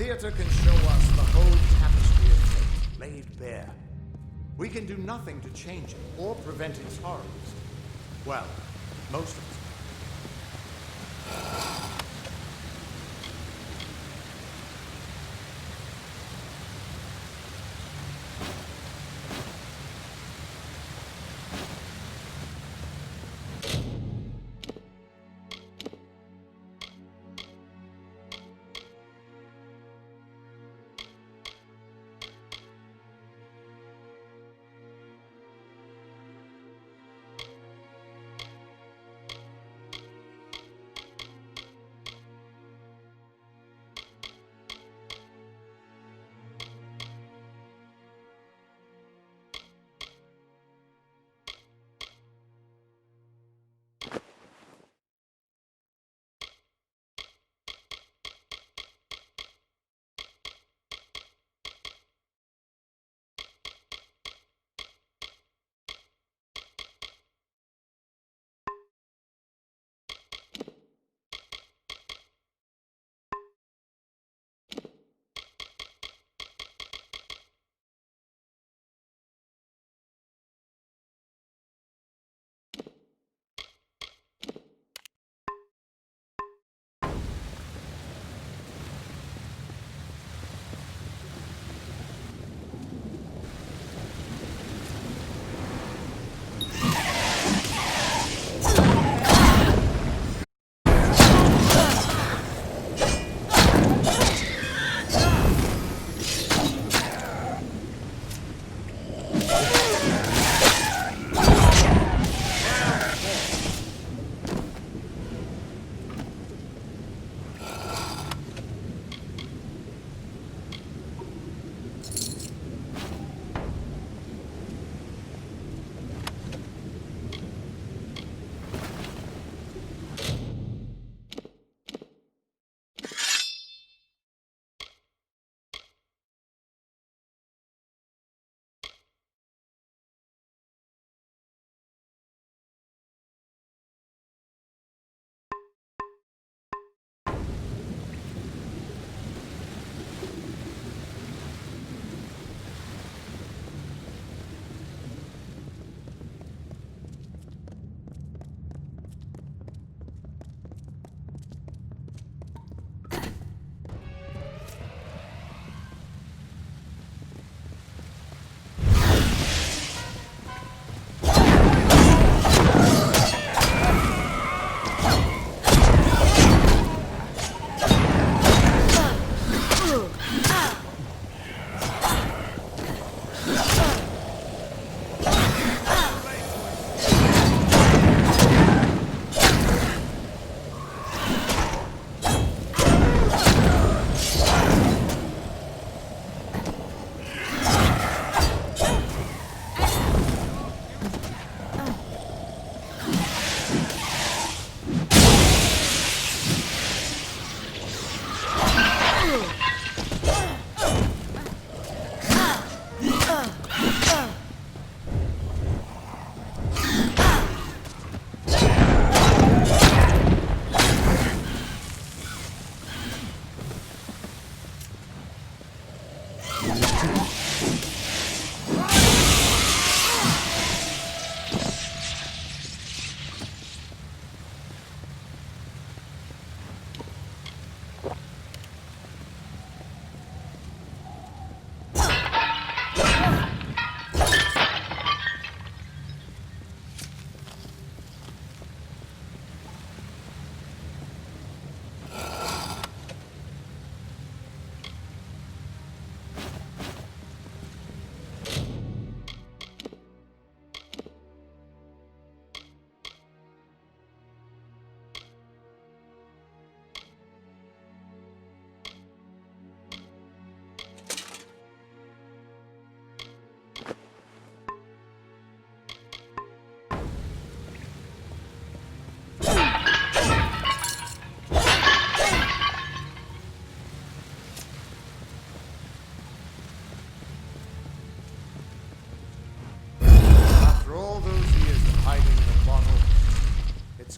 theater can show us the whole tapestry of fate laid bare. We can do nothing to change it or prevent its horrors. Well, most of us.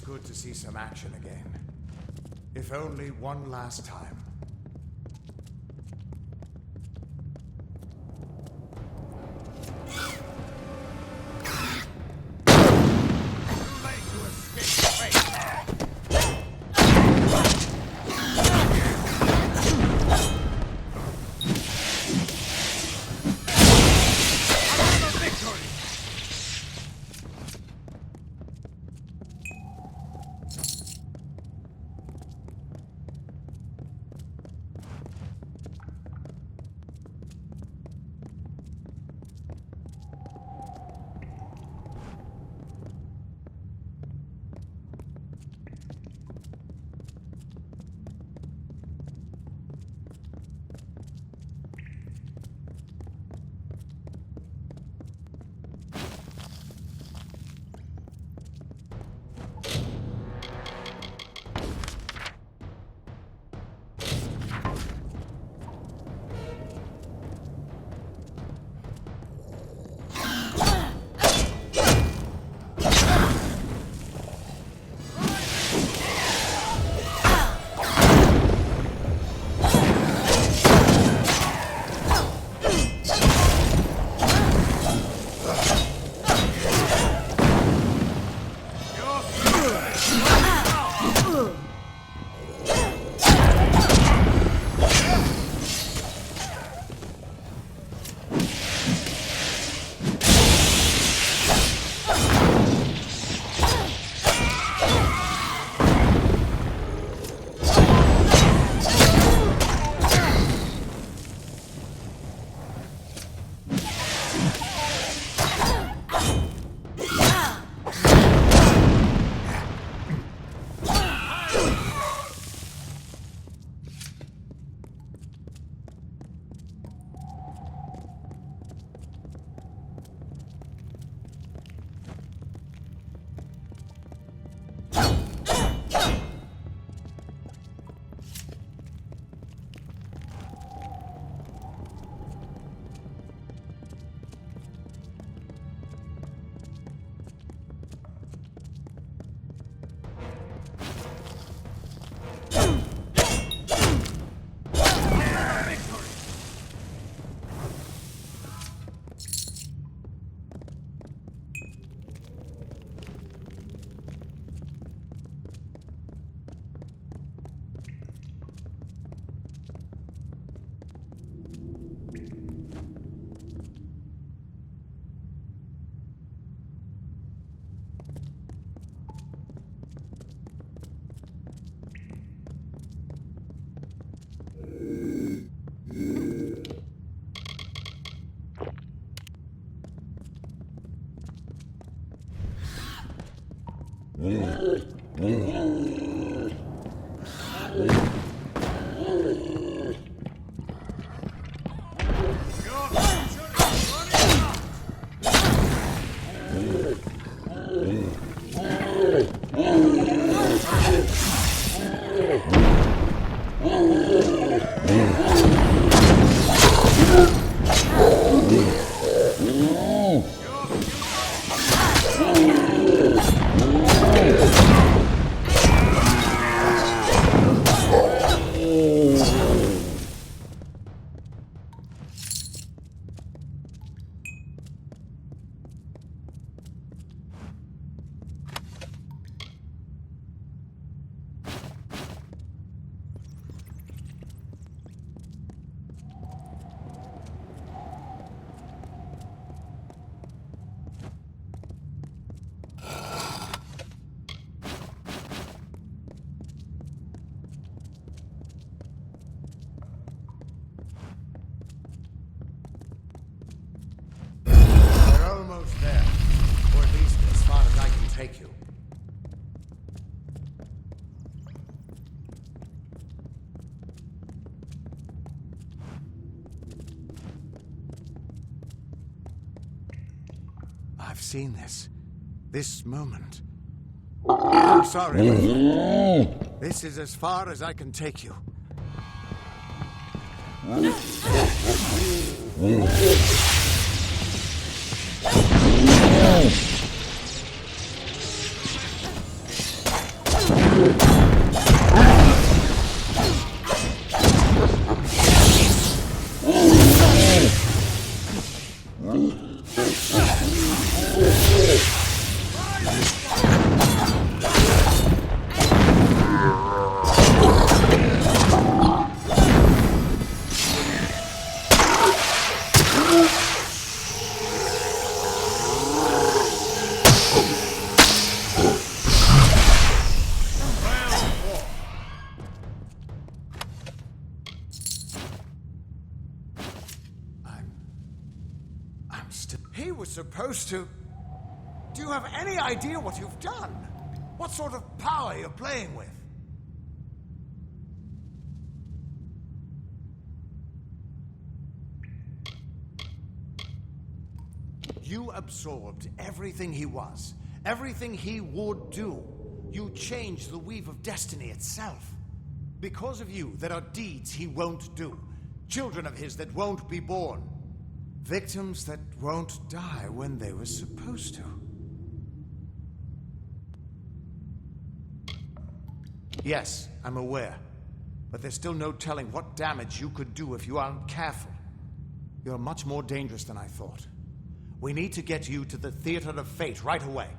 good to see some action again. If only one last time. We're almost there. Or at least as far as I can take you. I've seen this. This moment. I'm sorry. This is as far as I can take you. He was supposed to... Do you have any idea what you've done? What sort of power you're playing with? You absorbed everything he was, everything he would do. You changed the weave of destiny itself. Because of you, there are deeds he won't do. Children of his that won't be born. Victims that won't die when they were supposed to. Yes, I'm aware. But there's still no telling what damage you could do if you aren't careful. You're much more dangerous than I thought. We need to get you to the Theater of Fate right away.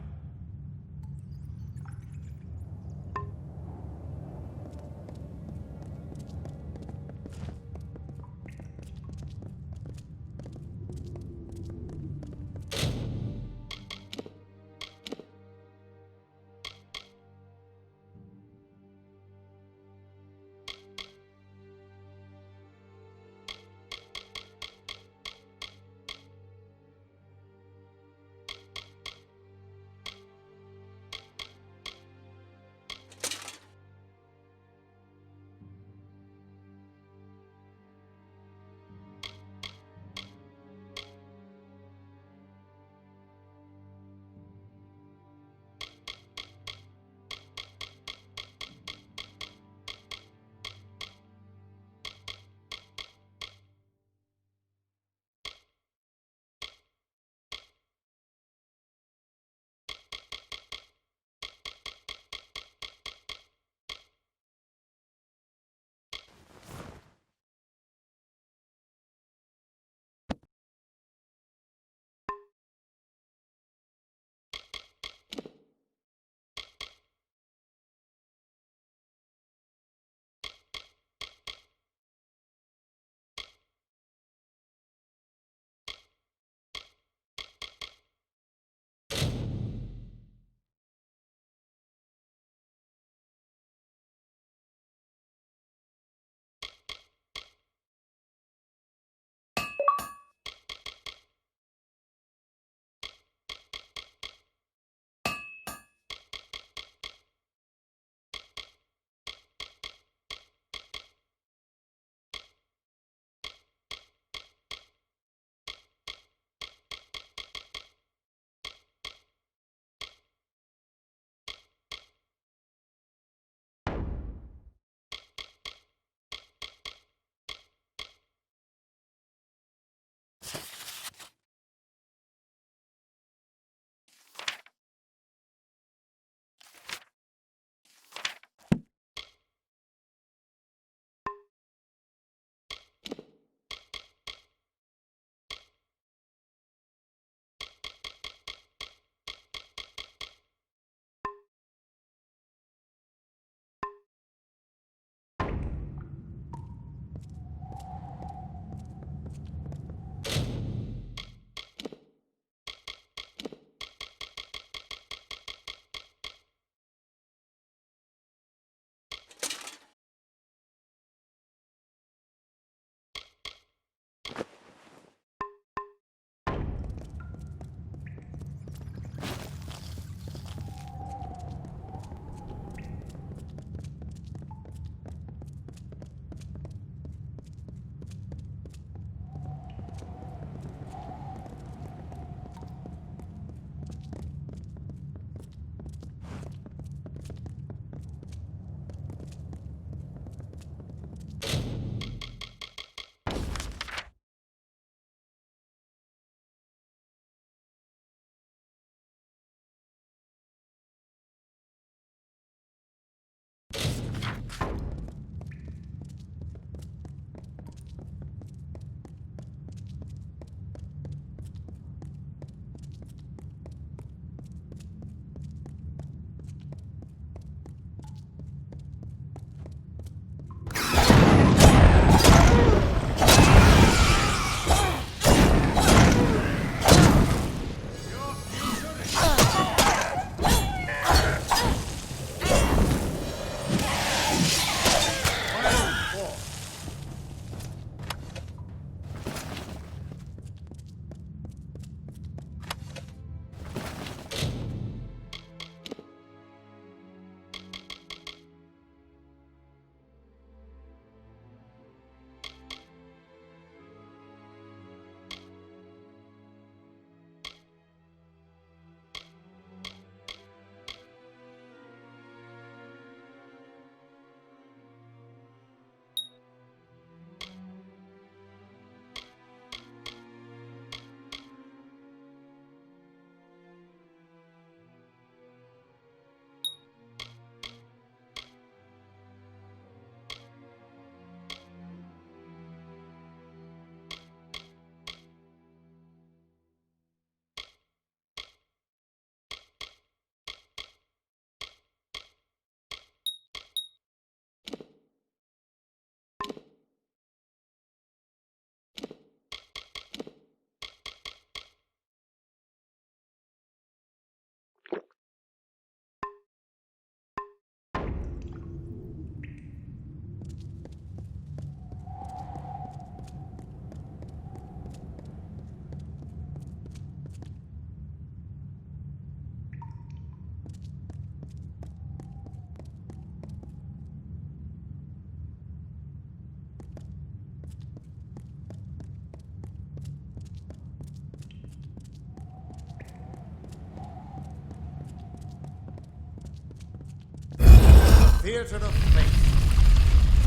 theater of fate.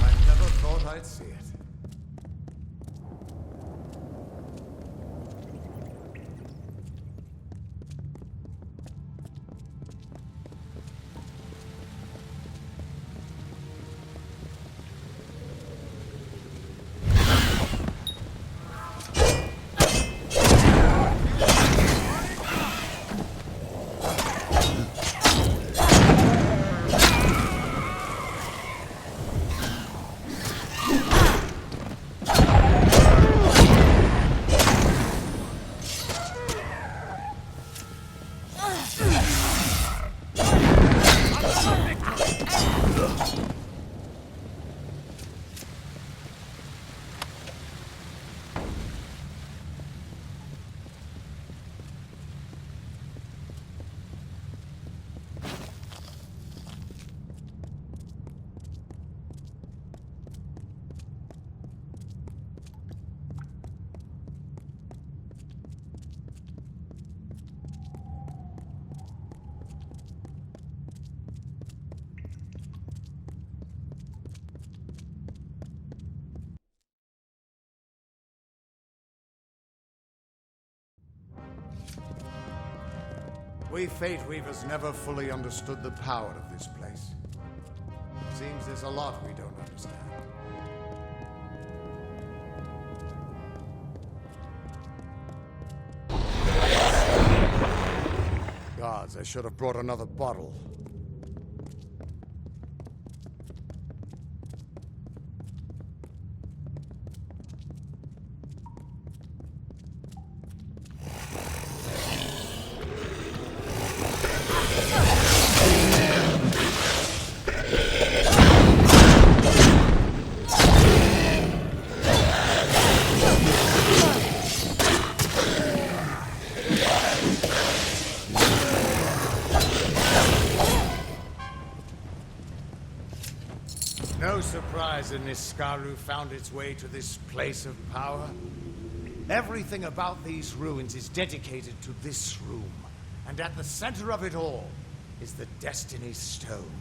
I never thought I'd see it. We Fate Weavers never fully understood the power of this place. Seems there's a lot we don't understand. Gods, I should have brought another bottle. No surprise that Niskaru found its way to this place of power. Everything about these ruins is dedicated to this room, and at the center of it all is the Destiny Stone.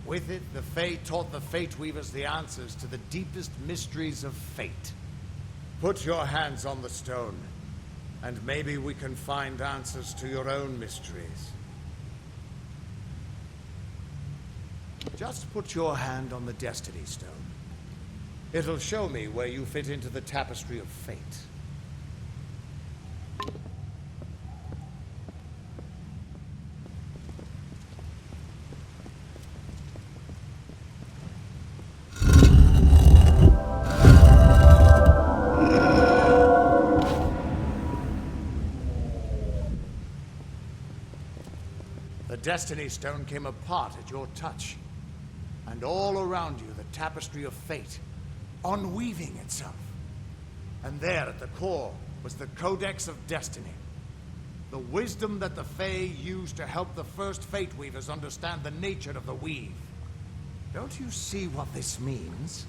With it, the Fae taught the Fate Weavers the answers to the deepest mysteries of fate. Put your hands on the stone, and maybe we can find answers to your own mysteries. Just put your hand on the Destiny Stone. It'll show me where you fit into the tapestry of fate. The Destiny Stone came apart at your touch. And all around you, the tapestry of fate, unweaving itself. And there at the core was the Codex of Destiny. The wisdom that the Fae used to help the first Fate Weavers understand the nature of the weave. Don't you see what this means?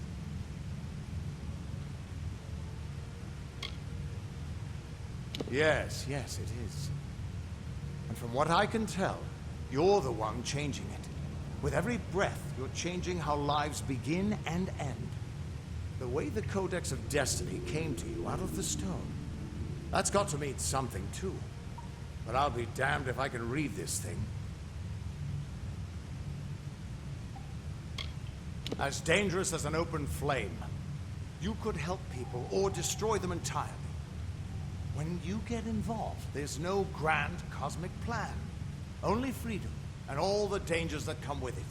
Yes, yes, it is. And from what I can tell, you're the one changing it. With every breath, you're changing how lives begin and end. The way the Codex of Destiny came to you out of the stone. That's got to mean something, too. But I'll be damned if I can read this thing. As dangerous as an open flame. You could help people or destroy them entirely. When you get involved, there's no grand cosmic plan. Only freedom. And all the dangers that come with it.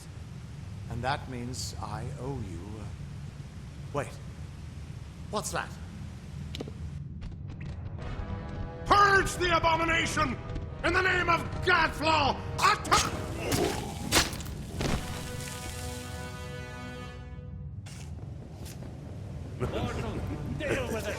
And that means I owe you... Wait. What's that? Purge the abomination! In the name of Godflaw! Attack! Deal with it!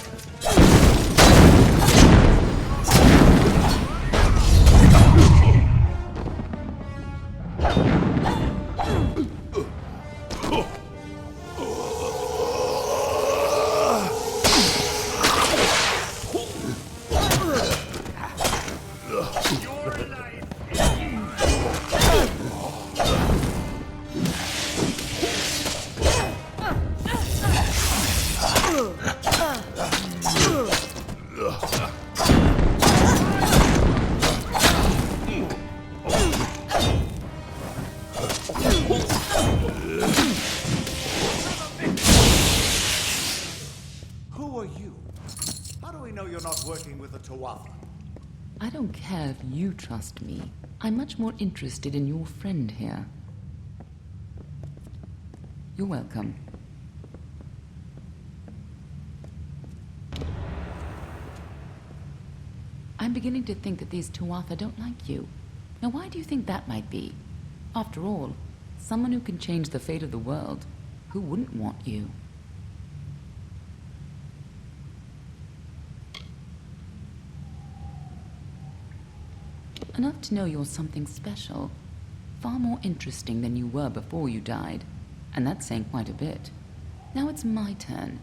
are you? How do we know you're not working with the Tuatha? I don't care if you trust me. I'm much more interested in your friend here. You're welcome. I'm beginning to think that these Tuatha don't like you. Now, why do you think that might be? After all, someone who can change the fate of the world, who wouldn't want you? Enough to know you're something special. Far more interesting than you were before you died. And that's saying quite a bit. Now it's my turn.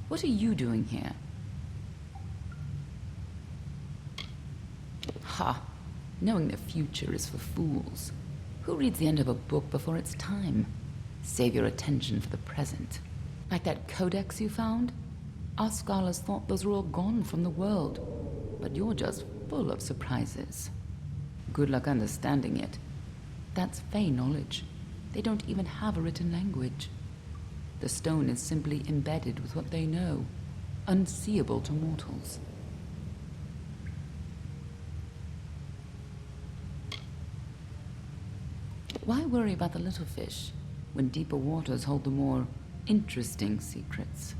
What are you doing here? Ha! Knowing the future is for fools. Who reads the end of a book before it's time? Save your attention for the present. Like that codex you found? Our scholars thought those were all gone from the world. But you're just full of surprises. Good luck understanding it. That's Fey knowledge. They don't even have a written language. The stone is simply embedded with what they know, unseeable to mortals. Why worry about the little fish when deeper waters hold the more interesting secrets?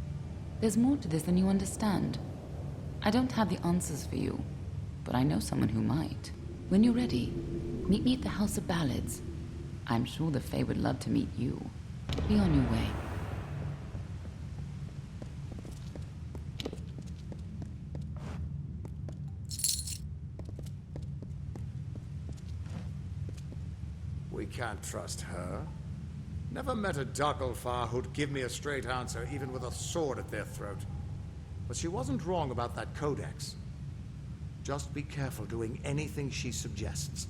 There's more to this than you understand. I don't have the answers for you, but I know someone who might. When you're ready, meet me at the House of Ballads. I'm sure the Fae would love to meet you. Be on your way. We can't trust her. Never met a Darkelfar who'd give me a straight answer, even with a sword at their throat. But she wasn't wrong about that codex. Just be careful doing anything she suggests.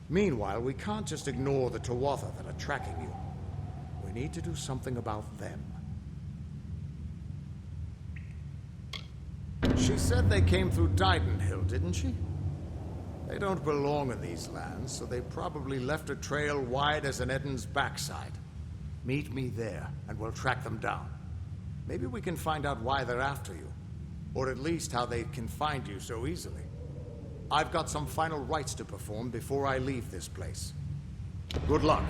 Meanwhile, we can't just ignore the Tuatha that are tracking you. We need to do something about them. She said they came through Didenhill, didn't she? They don't belong in these lands, so they probably left a trail wide as an Eden's backside. Meet me there, and we'll track them down. Maybe we can find out why they're after you. Or at least how they can find you so easily. I've got some final rites to perform before I leave this place. Good luck.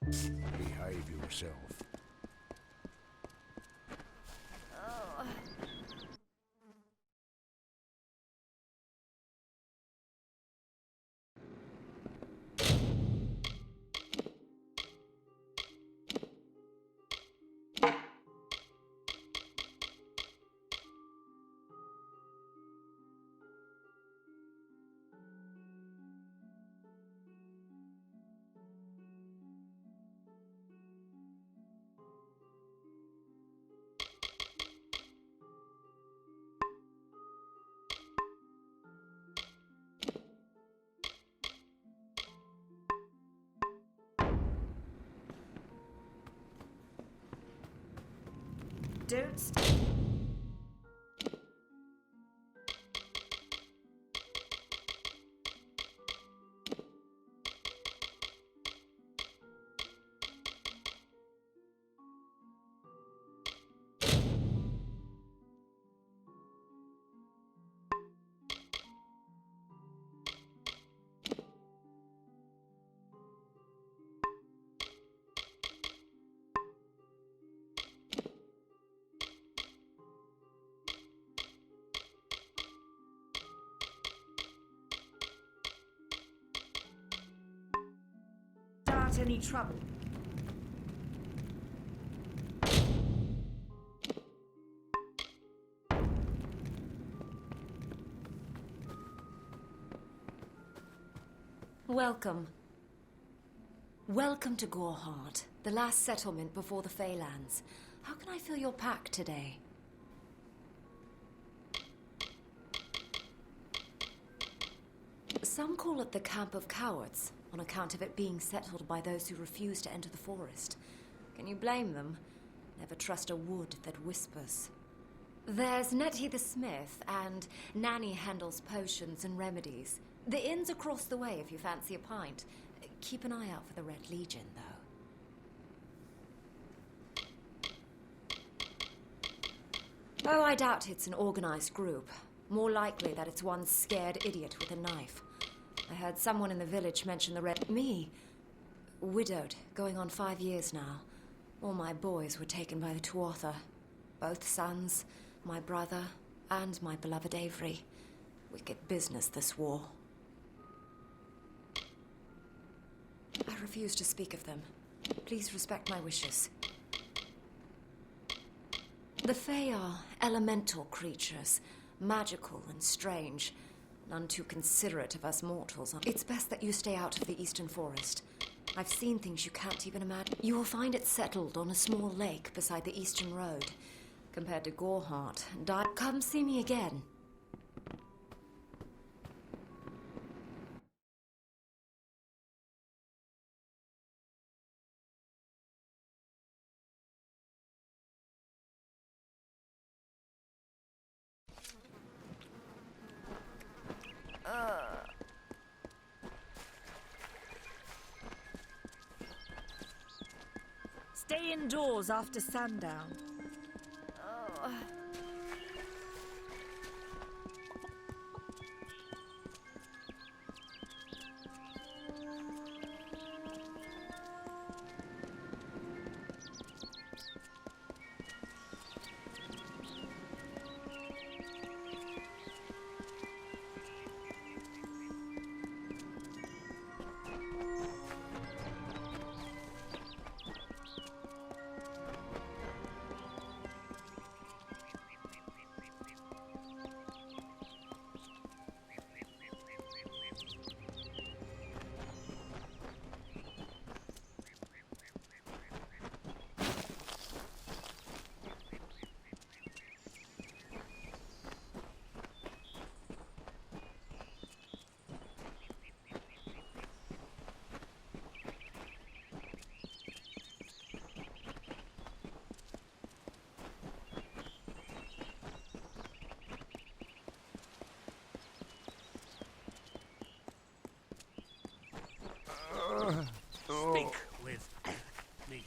Behave yourself. Don't start any trouble. Welcome. Welcome to Goreheart, the last settlement before the Feylands. How can I fill your pack today? Some call it the Camp of Cowards, on account of it being settled by those who refuse to enter the forest. Can you blame them? Never trust a wood that whispers. There's Nettie the Smith, and Nanny handles potions and remedies. The inn's across the way if you fancy a pint. Keep an eye out for the Red Legion, though. Oh, I doubt it's an organized group. More likely that it's one scared idiot with a knife. I heard someone in the village mention the Red... Me. Widowed, going on 5 years now. All my boys were taken by the Tuatha. Both sons, my brother, and my beloved Avery. Wicked business, this war. I refuse to speak of them. Please respect my wishes. The Fae are elemental creatures, magical and strange. None too considerate of us mortals. It's best that you stay out of the eastern forest. I've seen things you can't even imagine. You will find it settled on a small lake beside the eastern road. Compared to Goreheart, come see me again. Stay indoors after sundown. Speak with me.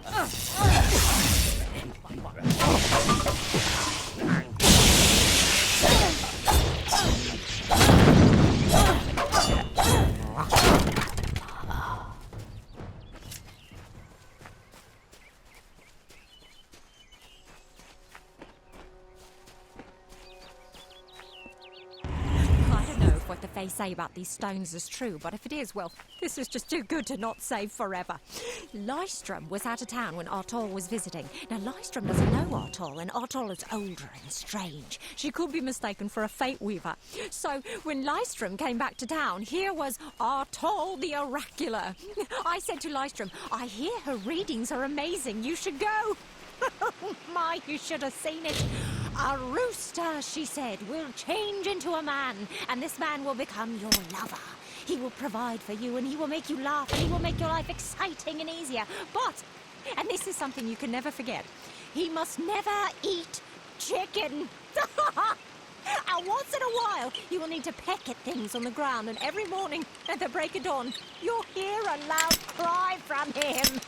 I don't know if what the Fae say about these stones is true, but if it is, well, this is just too good to not save forever. Lystrom was out of town when Artol was visiting. Now, Lystrom doesn't know Artol, and Artol is older and strange. She could be mistaken for a Fate Weaver. So, when Lystrom came back to town, here was Artol the Oracular. I said to Lystrom, I hear her readings are amazing. You should go. My, you should have seen it. A rooster, she said, will change into a man, and this man will become your lover. He will provide for you, and he will make you laugh, and he will make your life exciting and easier. But, and this is something you can never forget, he must never eat chicken. And once in a while, you will need to peck at things on the ground, and every morning at the break of dawn, you'll hear a loud cry from him.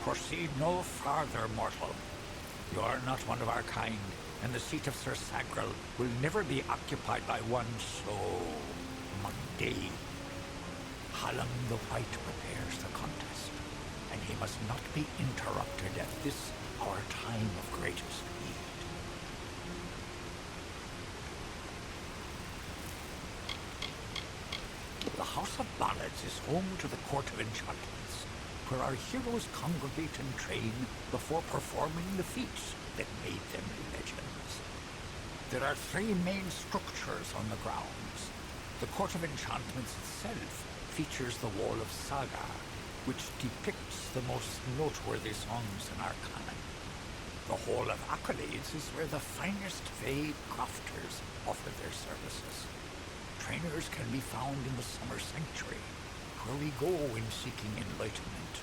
Proceed no farther, mortal. You are not one of our kind, and the seat of Sir Sagrel will never be occupied by one so mundane. Hallam the White prepares the contest, and he must not be interrupted at this our time of greatest need. The House of Ballads is home to the Court of Enchantments, where our heroes congregate and train before performing the feats that made them legends. There are 3 main structures on the grounds. The Court of Enchantments itself features the Wall of Saga, which depicts the most noteworthy songs in our canon. The Hall of Accolades is where the finest Fae crafters offer their services. Trainers can be found in the Summer Sanctuary, where we go in seeking enlightenment.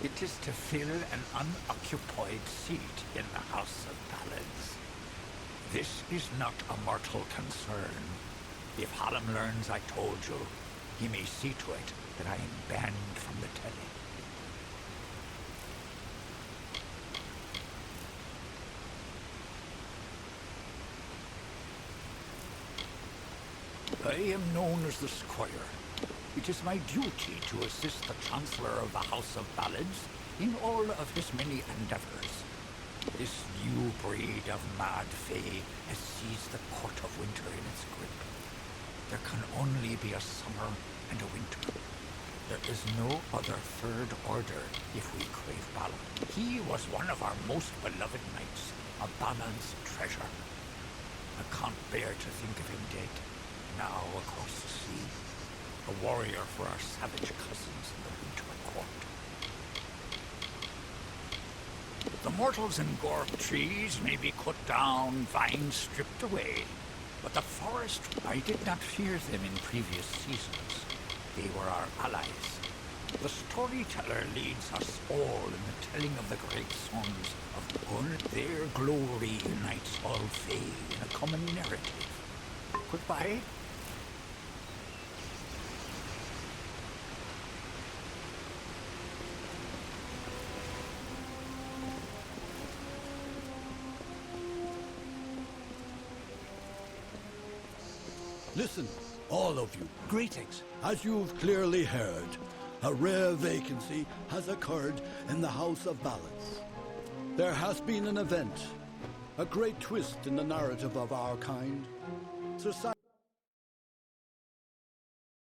It is to fill an unoccupied seat in the House of Ballads. This is not a mortal concern. If Hallam learns I told you, he may see to it that I am banned from the telly. I am known as the Squire. It is my duty to assist the Chancellor of the House of Ballads in all of his many endeavors. This new breed of mad Fae has seized the Court of Winter in its grip. There can only be a summer and a winter. There is no other third order if we crave Balan. He was one of our most beloved knights, a Balan's treasure. I can't bear to think of him dead. Now across the sea, a warrior for our savage cousins in the Winter Court. The mortals in Gorp trees may be cut down, vines stripped away, but the forest, I did not fear them in previous seasons. They were our allies. The storyteller leads us all in the telling of the great songs of God. Their glory unites all Fae in a common narrative. Goodbye. Listen, all of you. Greetings. As you've clearly heard, a rare vacancy has occurred in the House of Ballads. There has been an event, a great twist in the narrative of our kind. Society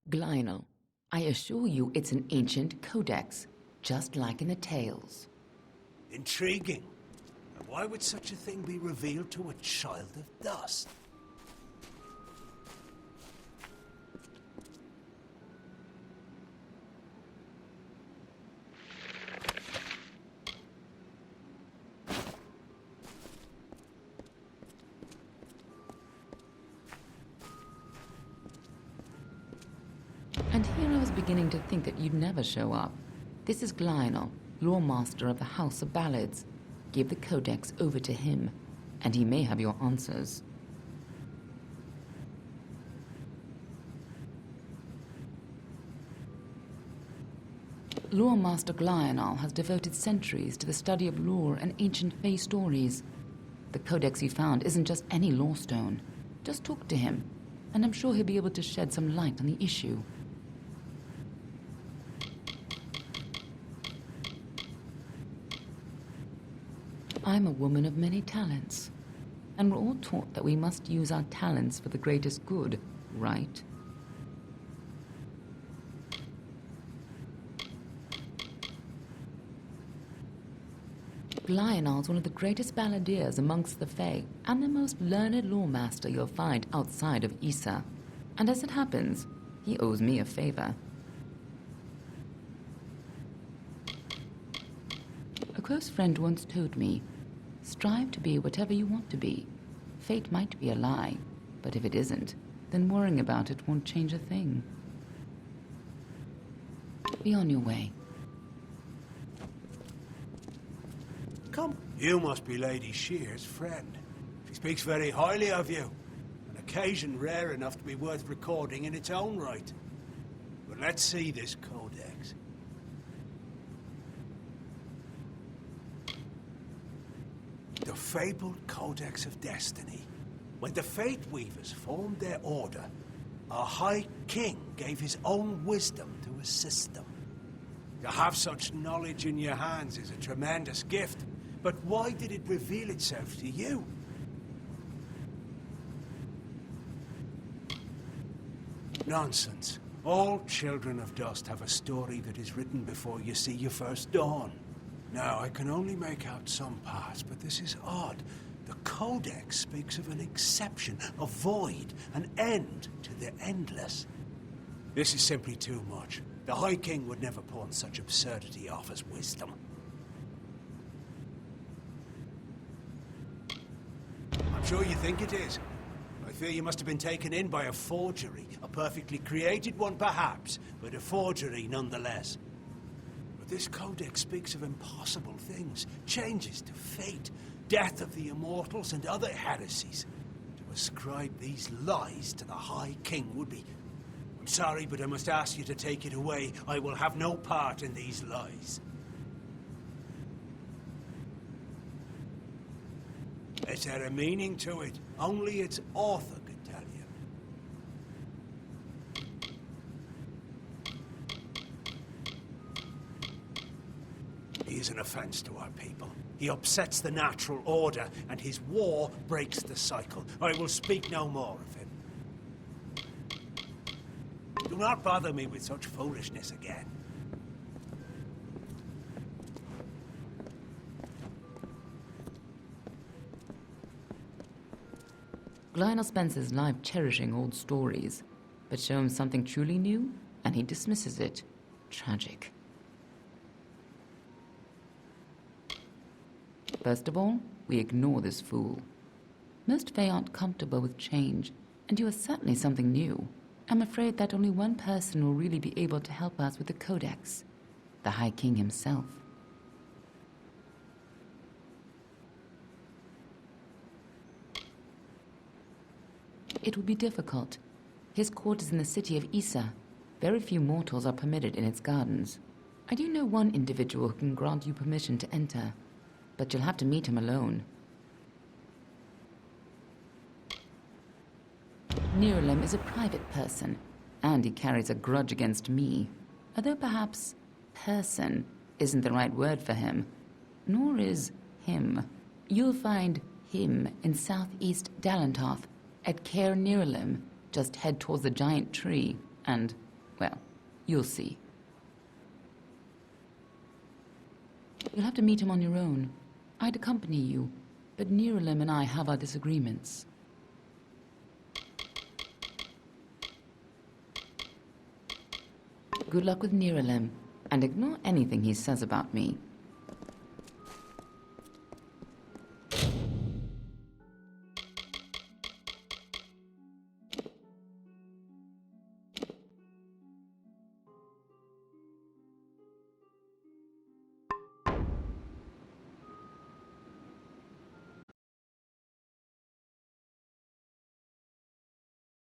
Glynel, I assure you it's an ancient codex, just like in the tales. Intriguing. And why would such a thing be revealed to a child of dust? And here I was beginning to think that you'd never show up. This is Glynel, lore master of the House of Ballads. Give the codex over to him, and he may have your answers. Lore Master Glynel has devoted centuries to the study of lore and ancient Fae stories. The codex you found isn't just any lore stone. Just talk to him, and I'm sure he'll be able to shed some light on the issue. I'm a woman of many talents, and we're all taught that we must use our talents for the greatest good, right? Glynel's one of the greatest balladeers amongst the Fae, and the most learned lore master you'll find outside of Issa. And as it happens, he owes me a favor. A close friend once told me, strive to be whatever you want to be. Fate might be a lie, but if it isn't, then worrying about it won't change a thing. Be on your way. Come. You must be Lady Shear's friend. She speaks very highly of you. An occasion rare enough to be worth recording in its own right. But let's see this codex. The fabled Codex of Destiny. When the Fate Weavers formed their order, our High King gave his own wisdom to assist them. To have such knowledge in your hands is a tremendous gift, but why did it reveal itself to you? Nonsense. All children of dust have a story that is written before you see your first dawn. Now, I can only make out some parts, but this is odd. The Codex speaks of an exception, a void, an end to the endless. This is simply too much. The High King would never pawn such absurdity off as wisdom. I'm sure you think it is. I fear you must have been taken in by a forgery. A perfectly created one, perhaps, but a forgery nonetheless. This codex speaks of impossible things, changes to fate, death of the immortals, and other heresies. To ascribe these lies to the High King would be... I'm sorry, but I must ask you to take it away. I will have no part in these lies. Is there a meaning to it? Only its author could tell you. He is an offense to our people. He upsets the natural order, and his war breaks the cycle. I will speak no more of him. Do not bother me with such foolishness again. Glynel spends his life cherishing old stories, but show him something truly new, and he dismisses it. Tragic. First of all, we ignore this fool. Most Fae aren't comfortable with change, and you are certainly something new. I'm afraid that only one person will really be able to help us with the Codex, the High King himself. It will be difficult. His court is in the city of Issa. Very few mortals are permitted in its gardens. I do know one individual who can grant you permission to enter, but you'll have to meet him alone. Nirlem is a private person, and he carries a grudge against me. Although perhaps person isn't the right word for him, nor is him. You'll find him in southeast Dalantoth, at Caer Nirlem. Just head towards the giant tree, and You'll see. You'll have to meet him on your own. I'd accompany you, but Niralim and I have our disagreements. Good luck with Niralim, and ignore anything he says about me.